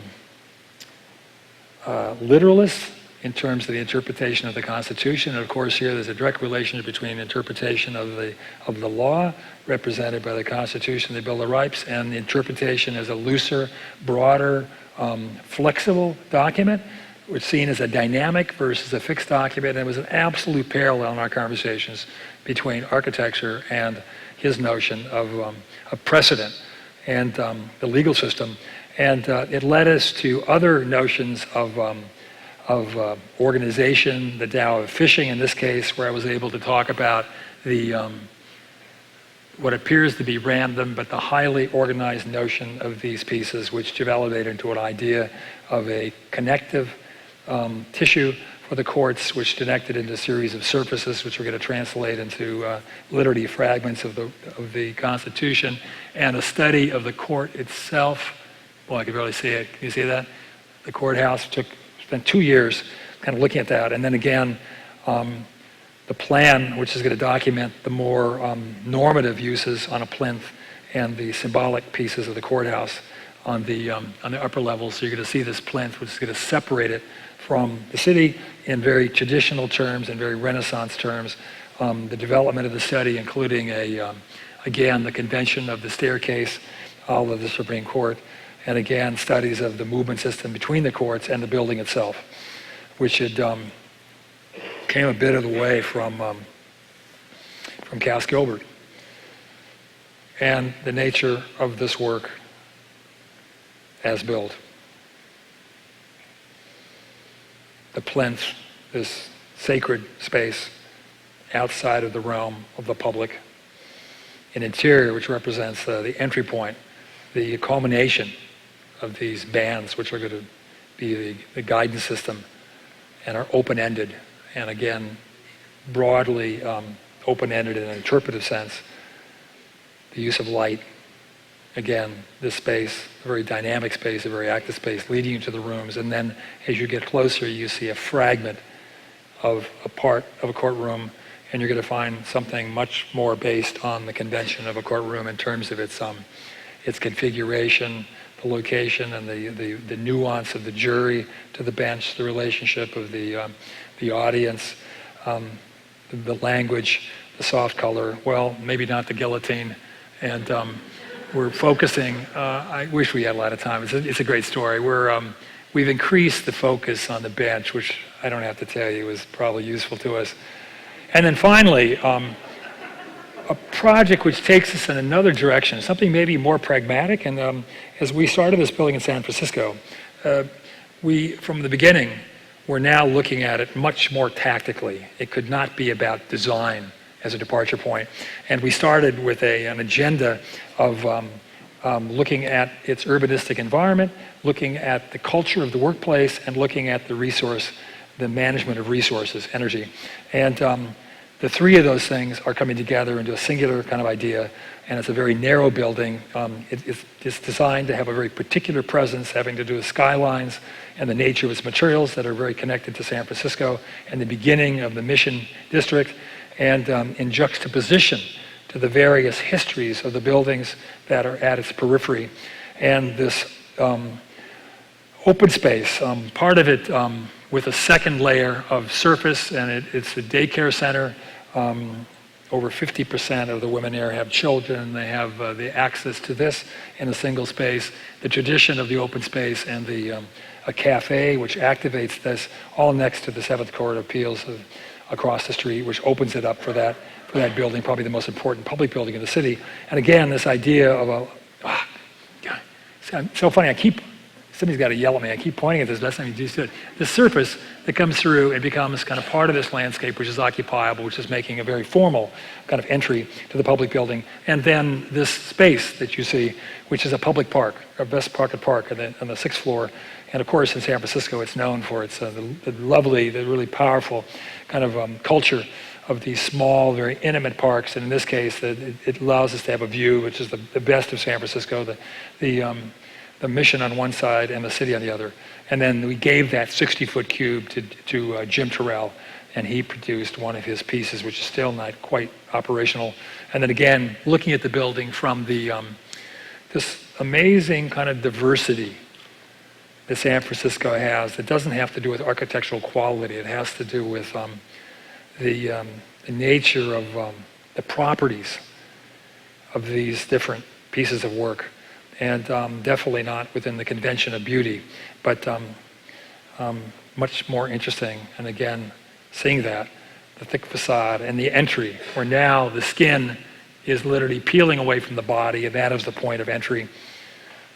B: literalist in terms of the interpretation of the Constitution. And of course here there's a direct relationship between interpretation of the law represented by the Constitution, the Bill of Rights, and the interpretation as a looser, broader, flexible document, which is seen as a dynamic versus a fixed document. And it was an absolute parallel in our conversations between architecture and his notion of precedent and the legal system. And it led us to other notions of organization, the Tao of fishing in this case, where I was able to talk about what appears to be random, but the highly organized notion of these pieces, which developed into an idea of a connective tissue for the courts, which connected into a series of surfaces, which we're going to translate into literally fragments of the Constitution, and a study of the court itself. Well, I can barely see it. Can you see that? The courthouse spent 2 years kind of looking at that, and then again, the plan, which is going to document the more normative uses on a plinth and the symbolic pieces of the courthouse on the upper levels. So you're going to see this plinth, which is going to separate it from the city in very traditional terms and very Renaissance terms. The development of the study, including again, the convention of the staircase, all of the Supreme Court, and again, studies of the movement system between the courts and the building itself, which had came a bit of the way from Cass Gilbert. And the nature of this work as built. The plinth, this sacred space, outside of the realm of the public. An interior, which represents the entry point, the culmination of these bands, which are going to be the guidance system and are open-ended, and again, broadly open-ended in an interpretive sense. The use of light, again, this space, a very dynamic space, a very active space, leading you to the rooms, and then as you get closer, you see a fragment of a part of a courtroom, and you're going to find something much more based on the convention of a courtroom in terms of its configuration, the location, and the nuance of the jury to the bench, the relationship of the audience, the language, the soft color. Well, maybe not the guillotine, and we're focusing. I wish we had a lot of time. It's a great story. We've increased the focus on the bench, which I don't have to tell you is probably useful to us. And then finally, a project which takes us in another direction, something maybe more pragmatic. And as we started this building in San Francisco, we, from the beginning, we're now looking at it much more tactically. It could not be about design as a departure point. And we started with an agenda of looking at its urbanistic environment, looking at the culture of the workplace, and looking at the management of resources, energy. And the three of those things are coming together into a singular kind of idea, and it's a very narrow building. It's designed to have a very particular presence having to do with skylines and the nature of its materials that are very connected to San Francisco and the beginning of the Mission District, and in juxtaposition to the various histories of the buildings that are at its periphery. And this open space, part of it with a second layer of surface, and it's a daycare center. Over 50% of the women there have children. They have the access to this in a single space. The tradition of the open space and a cafe which activates this, all next to the 7th Court of Appeals across the street, which opens it up for that building, probably the most important public building in the city. And again, this idea of it's so funny, somebody's got to yell at me. I keep pointing at this last time you just did. The surface that comes through and becomes kind of part of this landscape, which is occupiable, which is making a very formal kind of entry to the public building. And then this space that you see, which is a public park, a best pocket park on the 6th floor. And of course, in San Francisco, it's known for its the really powerful kind of culture of these small, very intimate parks. And in this case, it allows us to have a view, which is the best of San Francisco, the Mission on one side and the city on the other. And then we gave that 60-foot cube to Jim Terrell, and he produced one of his pieces, which is still not quite operational. And then again, looking at the building from this amazing kind of diversity that San Francisco has, that doesn't have to do with architectural quality. It has to do with the nature of the properties of these different pieces of work. And definitely not within the convention of beauty, but much more interesting. And again, seeing that, the thick facade and the entry, where now the skin is literally peeling away from the body, and that is the point of entry.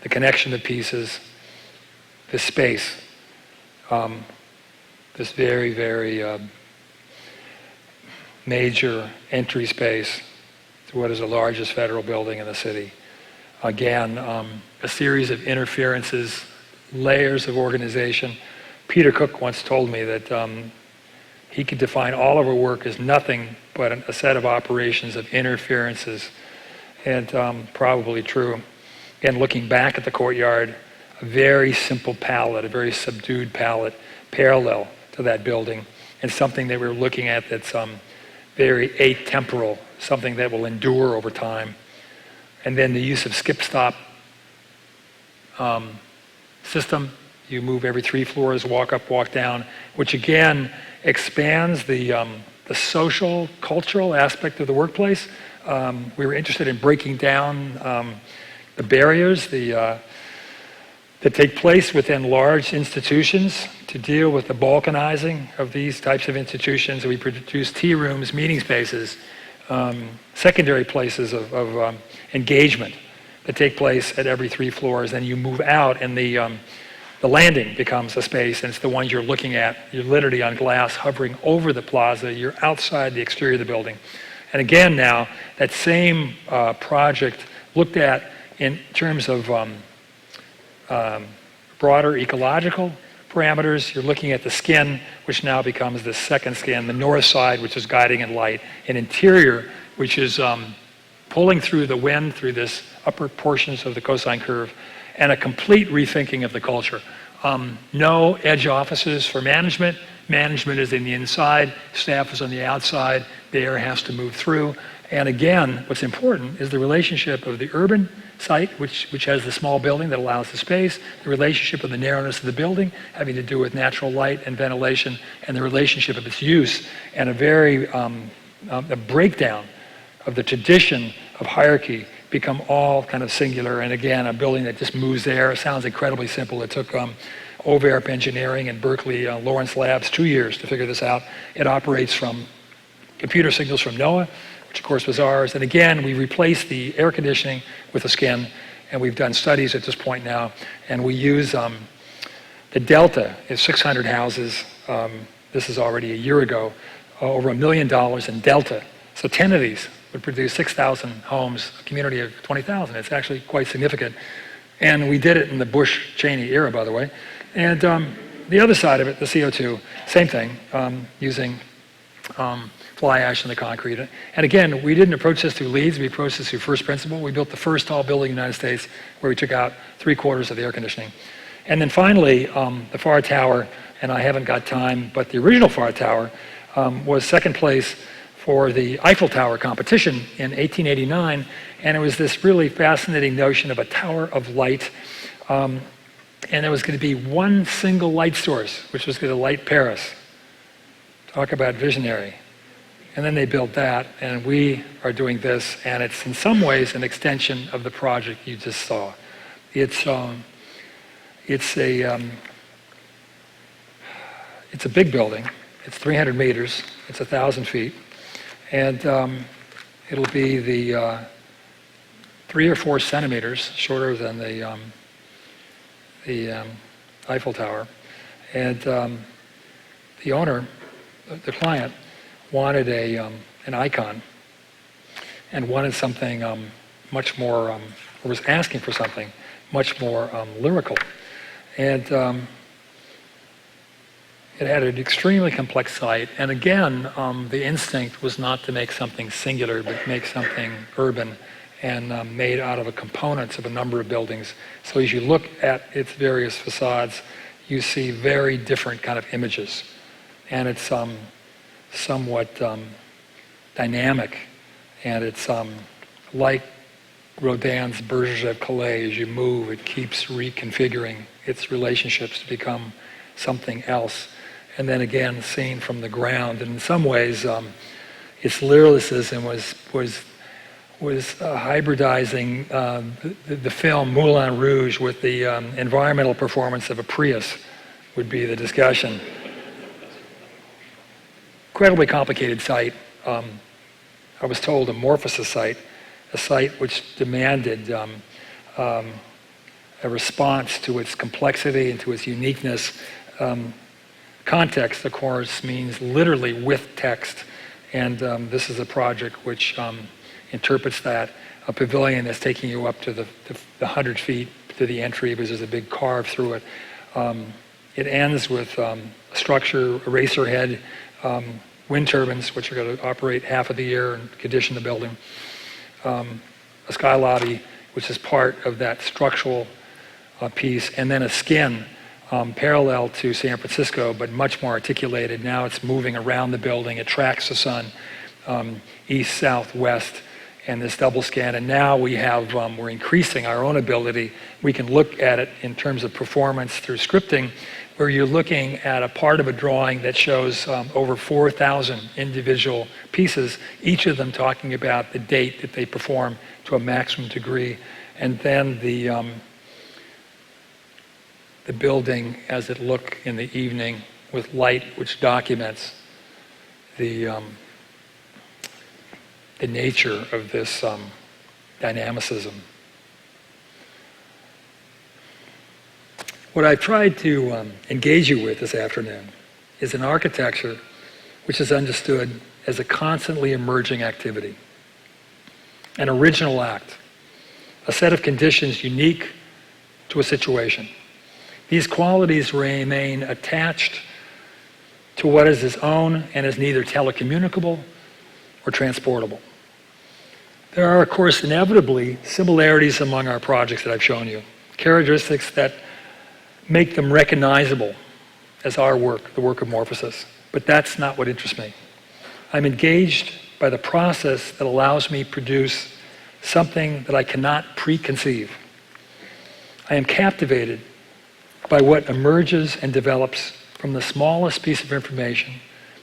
B: The connection of pieces, this space, this very, very major entry space to what is the largest federal building in the city. Again, a series of interferences, layers of organization. Peter Cook once told me that he could define all of our work as nothing but a set of operations of interferences, and probably true. Again, looking back at the courtyard, a very simple palette, a very subdued palette, parallel to that building, and something that we're looking at that's very atemporal, something that will endure over time. And then the use of skip-stop system. You move every 3 floors, walk up, walk down, which again expands the social, cultural aspect of the workplace. We were interested in breaking down the barriers that take place within large institutions to deal with the balkanizing of these types of institutions. We produce tea rooms, meeting spaces, secondary places of engagement that take place at every 3 floors. Then you move out, and the The landing becomes a space, and it's the one you're looking at. You're literally on glass hovering over the plaza. You're outside the exterior of the building. And again now, that same project looked at in terms of broader ecological parameters. You're looking at the skin, which now becomes the second skin, the north side, which is guiding in light, an interior, which is pulling through the wind through this upper portions of the cosine curve, and a complete rethinking of the culture. No edge offices for management. Management is in the inside, staff is on the outside, the air has to move through. And again, what's important is the relationship of the urban site, which has the small building that allows the space, the relationship of the narrowness of the building, having to do with natural light and ventilation, and the relationship of its use, and a very a breakdown of the tradition of hierarchy become all kind of singular. And again, a building that just moves air. It sounds incredibly simple. It took OVARP Engineering and Berkeley Lawrence Labs 2 years to figure this out. It operates from computer signals from Noaa, which of course was ours. And again, we replaced the air conditioning with the skin, and we've done studies at this point now, and we use the delta is 600 houses. This is already a year ago, over $1 million in delta. So 10 of these would produce 6,000 homes, a community of 20,000. It's actually quite significant. And we did it in the Bush-Cheney era, by the way. And the other side of it, the CO2, same thing, using fly ash in the concrete. And again, we didn't approach this through leads, we approached this through first principle. We built the first tall building in the United States where we took out 3/4 of the air conditioning. And then finally, the FAR Tower, and I haven't got time, but the original FAR Tower was second place for the Eiffel Tower competition in 1889, and it was this really fascinating notion of a tower of light, and there was going to be one single light source, which was going to light Paris. Talk about visionary. And then they built that, and we are doing this, and it's in some ways an extension of the project you just saw. It's a big building. It's 300 meters. It's 1,000 feet. And it'll be the 3 or 4 centimeters shorter than the Eiffel Tower. And the owner, the client, wanted an icon and wanted something much more, or was asking for something much more lyrical. And it had an extremely complex site, and again, the instinct was not to make something singular, but make something urban and made out of components of a number of buildings. So as you look at its various facades, you see very different kind of images, and it's somewhat dynamic, and it's like Rodin's Berger of Calais. As you move, it keeps reconfiguring its relationships to become something else. And then again, seen from the ground. And in some ways, its lyricism was hybridizing the film Moulin Rouge with the environmental performance of a Prius, would be the discussion. Incredibly complicated site. I was told a Morphosis site, a site which demanded a response to its complexity and to its uniqueness. Context, of course, means literally with text, and this is a project which interprets that. A pavilion that's taking you up to the 100 feet to the entry, because there's a big carve through it. It ends with a structure, a racer head, wind turbines, which are going to operate half of the year and condition the building. A sky lobby, which is part of that structural piece, and then a skin parallel to San Francisco, but much more articulated. Now it's moving around the building. It tracks the sun east, south, west, and this double scan. And now we have, we're increasing our own ability. We can look at it in terms of performance through scripting, where you're looking at a part of a drawing that shows over 4,000 individual pieces, each of them talking about the date that they perform to a maximum degree. And then the building as it look in the evening with light, which documents the nature of this dynamicism. What I've tried to engage you with this afternoon is an architecture which is understood as a constantly emerging activity, an original act, a set of conditions unique to a situation. These qualities remain attached to what is its own and is neither telecommunicable or transportable. There are, of course, inevitably similarities among our projects that I've shown you, characteristics that make them recognizable as our work, the work of Morphosis. But that's not what interests me. I'm engaged by the process that allows me to produce something that I cannot preconceive. I am captivated by what emerges and develops from the smallest piece of information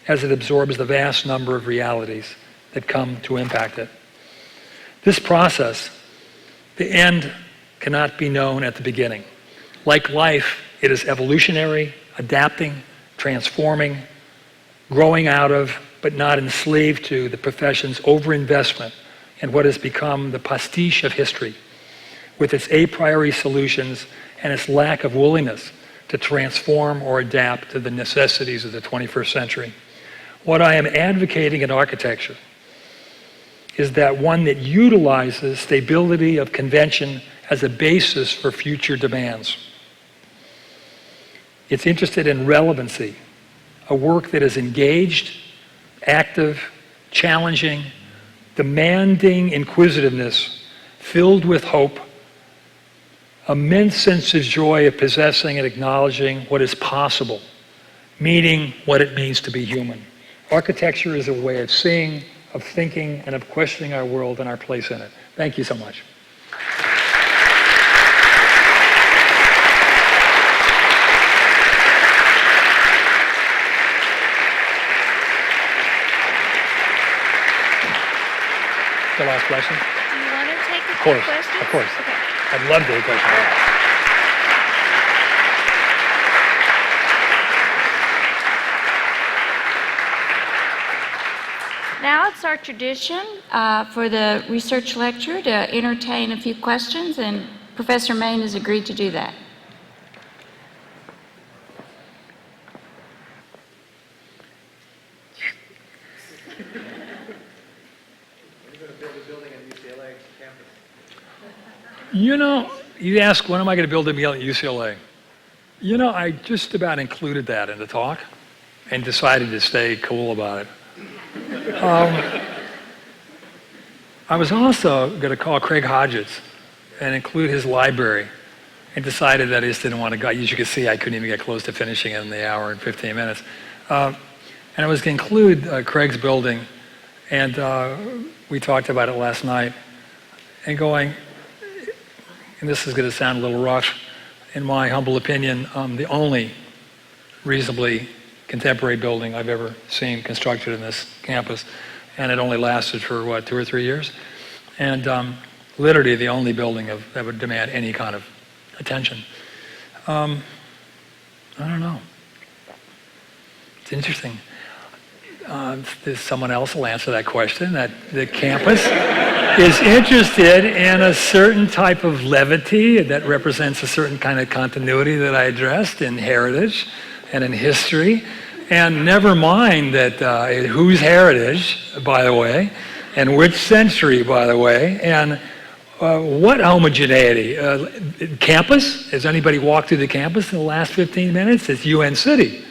B: as it absorbs the vast number of realities that come to impact it. This process, the end cannot be known at the beginning. Like life, it is evolutionary, adapting, transforming, growing out of, but not enslaved to, the profession's overinvestment in what has become the pastiche of history, with its a priori solutions and its lack of willingness to transform or adapt to the necessities of the 21st century. What I am advocating in architecture is that one that utilizes stability of convention as a basis for future demands. It's interested in relevancy, a work that is engaged, active, challenging, demanding inquisitiveness, filled with hope, immense sense of joy of possessing and acknowledging what is possible, meaning what it means to be human. Architecture is a way of seeing, of thinking, and of questioning our world and our place in it. Thank you so much. The last question?
C: Do you want to take a
B: Of course,
C: question?
B: of course.
C: Okay.
B: I'd love to take a question.
C: Now it's our tradition for the research lecture to entertain a few questions, and Professor Mayne has agreed to do that.
B: You know, you ask, when am I going to build a mill at UCLA? You know, I just about included that in the talk and decided to stay cool about it. I was also going to call Craig Hodges and include his library, and decided that I just didn't want to go. As you can see, I couldn't even get close to finishing it in the hour and 15 minutes. And I was going to include Craig's building, and we talked about it last night, and going, and this is going to sound a little rough, in my humble opinion, the only reasonably contemporary building I've ever seen constructed in this campus, and it only lasted for, what, 2 or 3 years? And literally the only building that would demand any kind of attention. I don't know. It's interesting. There's someone else will answer that question, that the campus is interested in a certain type of levity that represents a certain kind of continuity that I addressed in heritage and in history. And never mind that whose heritage, by the way, and which century, by the way, and what homogeneity. Campus? Has anybody walked through the campus in the last 15 minutes? It's UN City,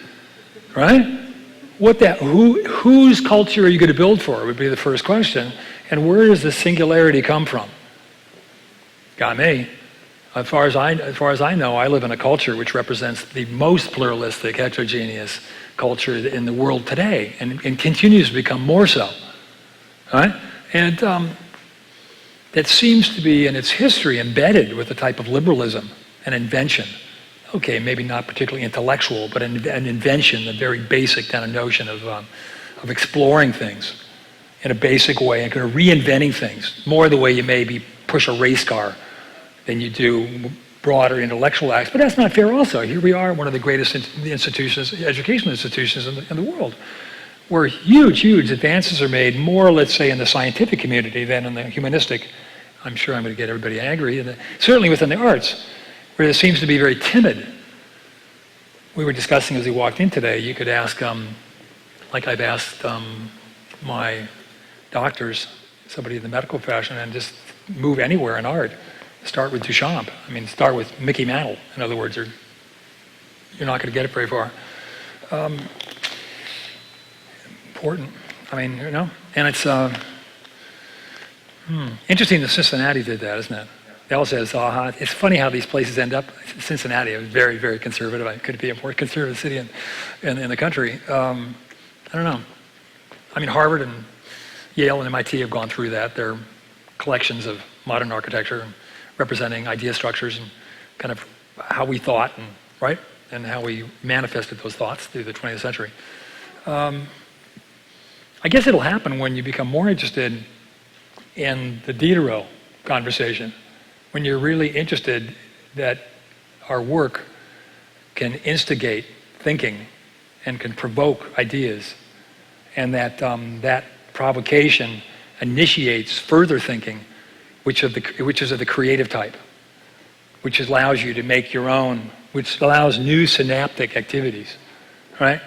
B: right? Whose culture are you going to build for would be the first question. And where does the singularity come from? Got me. As far as I know, I live in a culture which represents the most pluralistic, heterogeneous culture in the world today, and continues to become more so. Right? And that seems to be in its history embedded with a type of liberalism and invention. Okay, maybe not particularly intellectual, but an invention, the very basic kind of notion of exploring things in a basic way and kind of reinventing things, more the way you maybe push a race car than you do broader intellectual acts. But that's not fair also. Here we are, one of the greatest institutions, educational institutions in the world, where huge advances are made more, let's say, in the scientific community than in the humanistic. I'm sure I'm going to get everybody angry. Certainly within the arts, where it seems to be very timid we were discussing as we walked in today, you could ask, like I've asked my doctors, somebody in the medical profession, and just move anywhere in art. Start with Duchamp. I mean, start with Mickey Mantle, in other words, or you're not going to get it very far. Important. I mean, you know, and it's interesting that Cincinnati did that, isn't it? They all says, it's funny how these places end up. Cincinnati is very, very conservative. It could be a more conservative city in the country. I don't know. I mean, Harvard and Yale and MIT have gone through that. They're collections of modern architecture representing idea structures and kind of how we thought, and right, and how we manifested those thoughts through the 20th century. I guess it'll happen when you become more interested in the Diderot conversation, when you're really interested that our work can instigate thinking and can provoke ideas, and that that provocation initiates further thinking, which is of the creative type, which allows you to make your own, which allows new synaptic activities, right?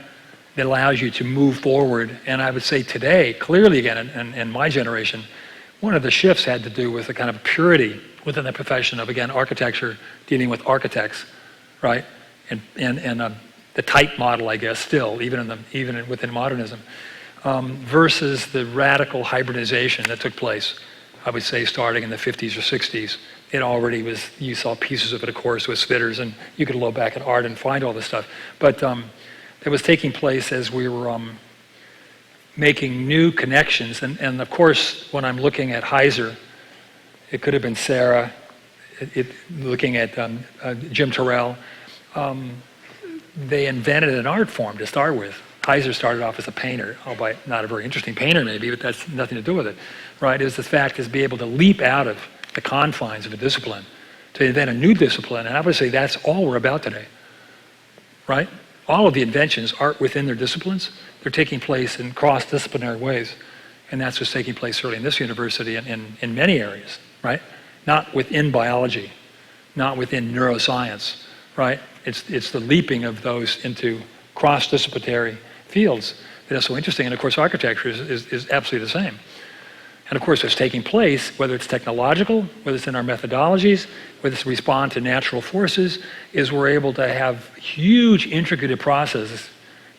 B: That allows you to move forward. And I would say today, clearly again, in my generation, one of the shifts had to do with a kind of purity within the profession of, again, architecture, dealing with architects, right? And the type model, I guess, still, even within modernism, versus the radical hybridization that took place, I would say, starting in the 50s or 60s. It already was, you saw pieces of it, of course, with Spitters, and you could look back at art and find all this stuff. But it was taking place as we were making new connections. And of course, when I'm looking at Heiser, it could have been Sarah, looking at Jim Terrell, they invented an art form to start with. Heiser started off as a painter, albeit not a very interesting painter maybe, but that's nothing to do with it, right? It was the fact is be able to leap out of the confines of a discipline to invent a new discipline, and I would say that's all we're about today, right? All of the inventions aren't within their disciplines. They're taking place in cross-disciplinary ways, and that's what's taking place certainly in this university and in many areas, right? Not within biology, not within neuroscience, right? It's the leaping of those into cross-disciplinary fields that is so interesting, and of course architecture is absolutely the same. And of course it's taking place, whether it's technological, whether it's in our methodologies, whether it's respond to natural forces, is we're able to have huge intricate processes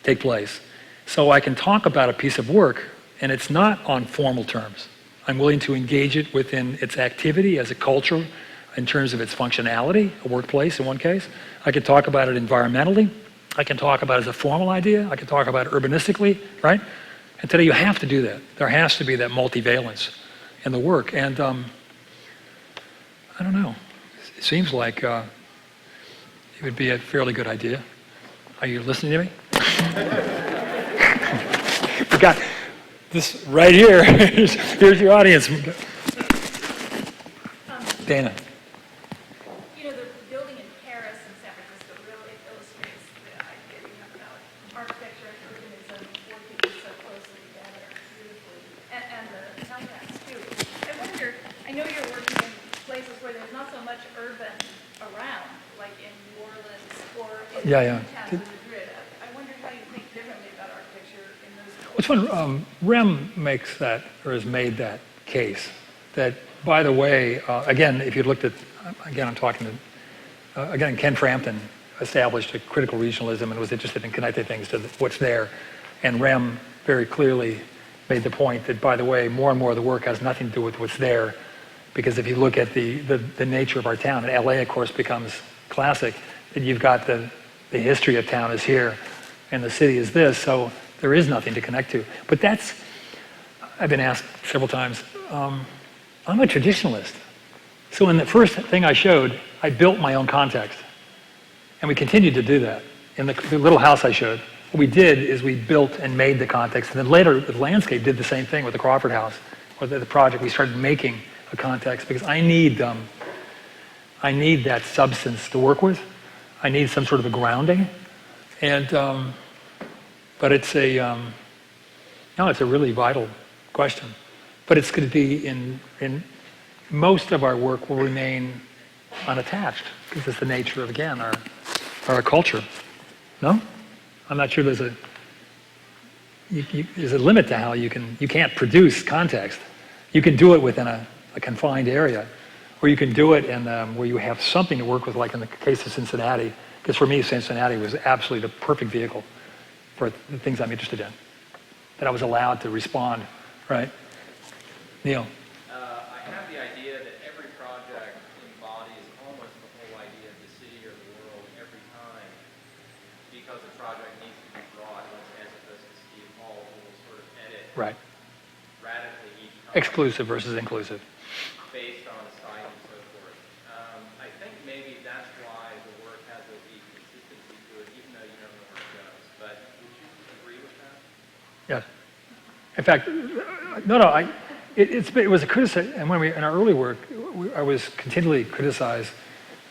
B: take place. So I can talk about a piece of work, and it's not on formal terms. I'm willing to engage it within its activity as a culture in terms of its functionality, a workplace in one case. I can talk about it environmentally. I can talk about it as a formal idea. I can talk about it urbanistically, right? And today you have to do that. There has to be that multivalence in the work. And I don't know. It seems like it would be a fairly good idea. Are you listening to me? Forgot this right here. Here's your audience. Dana.
D: You know, the building in Paris and San Francisco really illustrates the idea you have about architecture and urbanism working so closely together beautifully, and the context too. I wonder, I know you're working in places where there's not so much urban around, like in New Orleans or in towns in Madrid. I wonder how you think differently about architecture in those places.
B: Which one? Rem makes that, or has made that case, that, by the way, again, if you looked at, again, I'm talking to, again, Ken Frampton established a critical regionalism and was interested in connecting things to what's there. And Rem very clearly made the point that, by the way, more and more of the work has nothing to do with what's there. Because if you look at the nature of our town, and LA, of course, becomes classic, that you've got the history of town is here, and the city is this, so there is nothing to connect to. But that's, I've been asked several times, I'm a traditionalist. So in the first thing I showed, I built my own context. And we continued to do that. In the little house I showed, what we did is we built and made the context. And then later, the landscape did the same thing with the Crawford House, or the project. We started making a context because I need that substance to work with. I need some sort of a grounding. And, but it's a really vital question. But it's going to be in most of our work will remain unattached because it's the nature of, again, our culture. No? I'm not sure there's there's a limit to how you can't produce context. You can do it within a confined area, or you can do it in where you have something to work with, like in the case of Cincinnati, because for me, Cincinnati was absolutely the perfect vehicle for the things I'm interested in, that I was allowed to respond, right? Neil?
E: I have the idea that every project embodies almost the whole idea of the city or the world every time, because the project needs to be broad, as opposed to Steve Hall, who will sort of edit
B: Right.
E: radically each time.
B: Exclusive versus inclusive.
E: Based on site and so forth. I think maybe that's why the work has a consistency to it, even though you never know where it goes. But would you agree with that?
B: Yes. In fact, no. It was a criticism, and when in our early work, I was continually criticized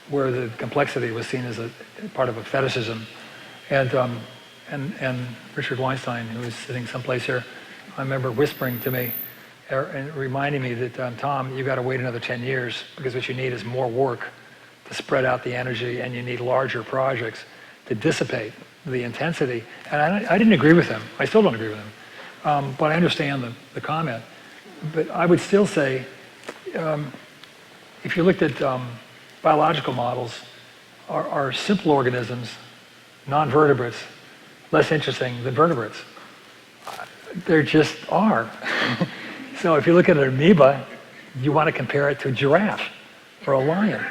B: where the complexity was seen as a part of a fetishism, and Richard Weinstein, who was sitting someplace here, I remember whispering to me and reminding me that Tom, you got to wait another 10 years because what you need is more work to spread out the energy, and you need larger projects to dissipate the intensity. And I didn't agree with him. I still don't agree with him. But I understand the comment. But I would still say, if you looked at biological models, are simple organisms, non-vertebrates, less interesting than vertebrates? There just are. So if you look at an amoeba, you want to compare it to a giraffe or a lion.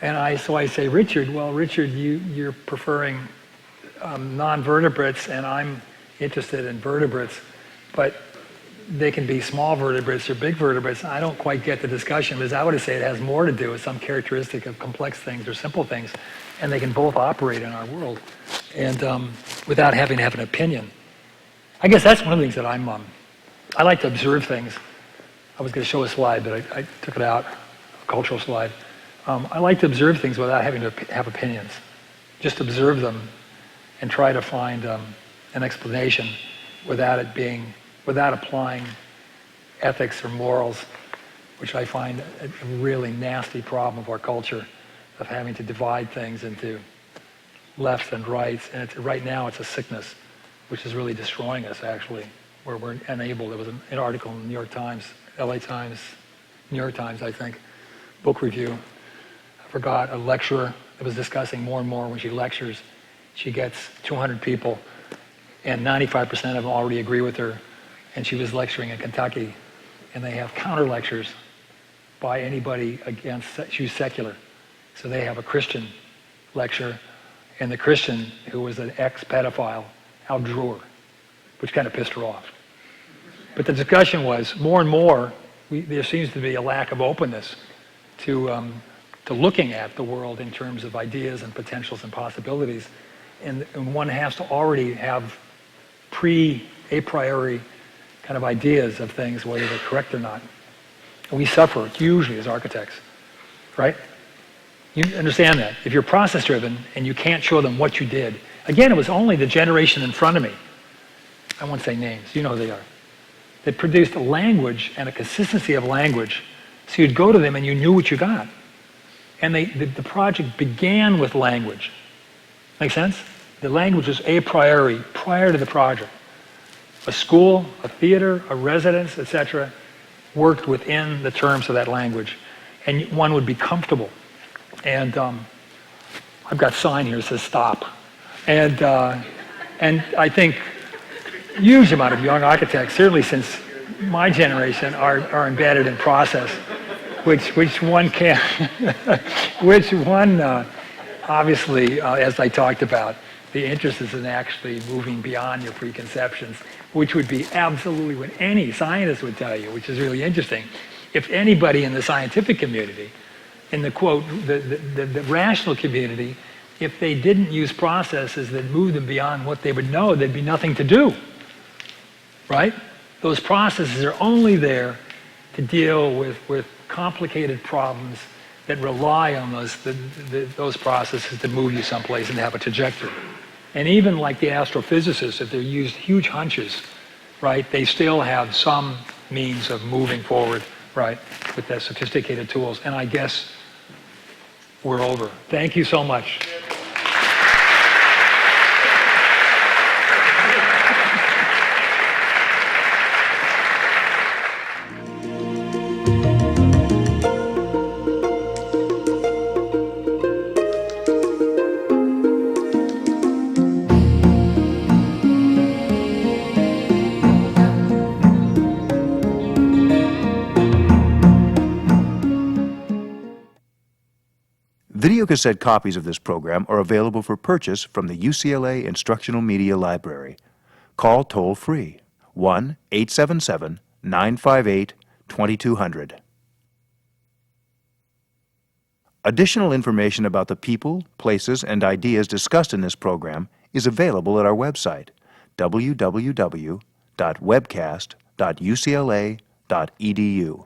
B: And so I say, Richard, you're preferring non-vertebrates, and I'm interested in vertebrates, but they can be small vertebrates or big vertebrates. I don't quite get the discussion, because I would say it has more to do with some characteristic of complex things or simple things, and they can both operate in our world, and without having to have an opinion. I guess that's one of the things that I like to observe things. I was going to show a slide, but I took it out, a cultural slide. I like to observe things without having to have opinions. Just observe them and try to find an explanation without applying ethics or morals, which I find a really nasty problem of our culture, of having to divide things into lefts and rights. And right now it's a sickness, which is really destroying us, actually, where we're unable. There was an article in the New York Times, LA Times, New York Times, I think, book review. I forgot, a lecturer that was discussing more and more when she lectures. She gets 200 people, and 95% of them already agree with her. And she was lecturing in Kentucky, and they have counter lectures by anybody against, she's secular. So they have a Christian lecture, and the Christian, who was an ex-pedophile, outdrew her, which kind of pissed her off. But the discussion was, more and more, there seems to be a lack of openness to looking at the world in terms of ideas and potentials and possibilities. And one has to already have a priori kind of ideas of things, whether they're correct or not. And we suffer hugely as architects, right? You understand that. If you're process-driven and you can't show them what you did, again, it was only the generation in front of me, I won't say names, you know who they are, that produced a language and a consistency of language, so you'd go to them and you knew what you got. And the project began with language. Make sense? The language was a priori, prior to the project. A school, a theater, a residence, etc., worked within the terms of that language. And one would be comfortable. And I've got a sign here that says stop. And I think a huge amount of young architects, certainly since my generation, are embedded in process, which one can, obviously, as I talked about, the interest is in actually moving beyond your preconceptions, which would be absolutely what any scientist would tell you, which is really interesting. If anybody in the scientific community, in the quote, the rational community, if they didn't use processes that moved them beyond what they would know, there'd be nothing to do, right? Those processes are only there to deal with complicated problems that rely on those processes to move you someplace and have a trajectory. And even like the astrophysicists, if they used huge hunches, right, they still have some means of moving forward, right, with their sophisticated tools. And I guess we're over. Thank you so much.
A: Videocassette copies of this program are available for purchase from the UCLA Instructional Media Library. Call toll-free 1-877-958-2200. Additional information about the people, places, and ideas discussed in this program is available at our website, www.webcast.ucla.edu.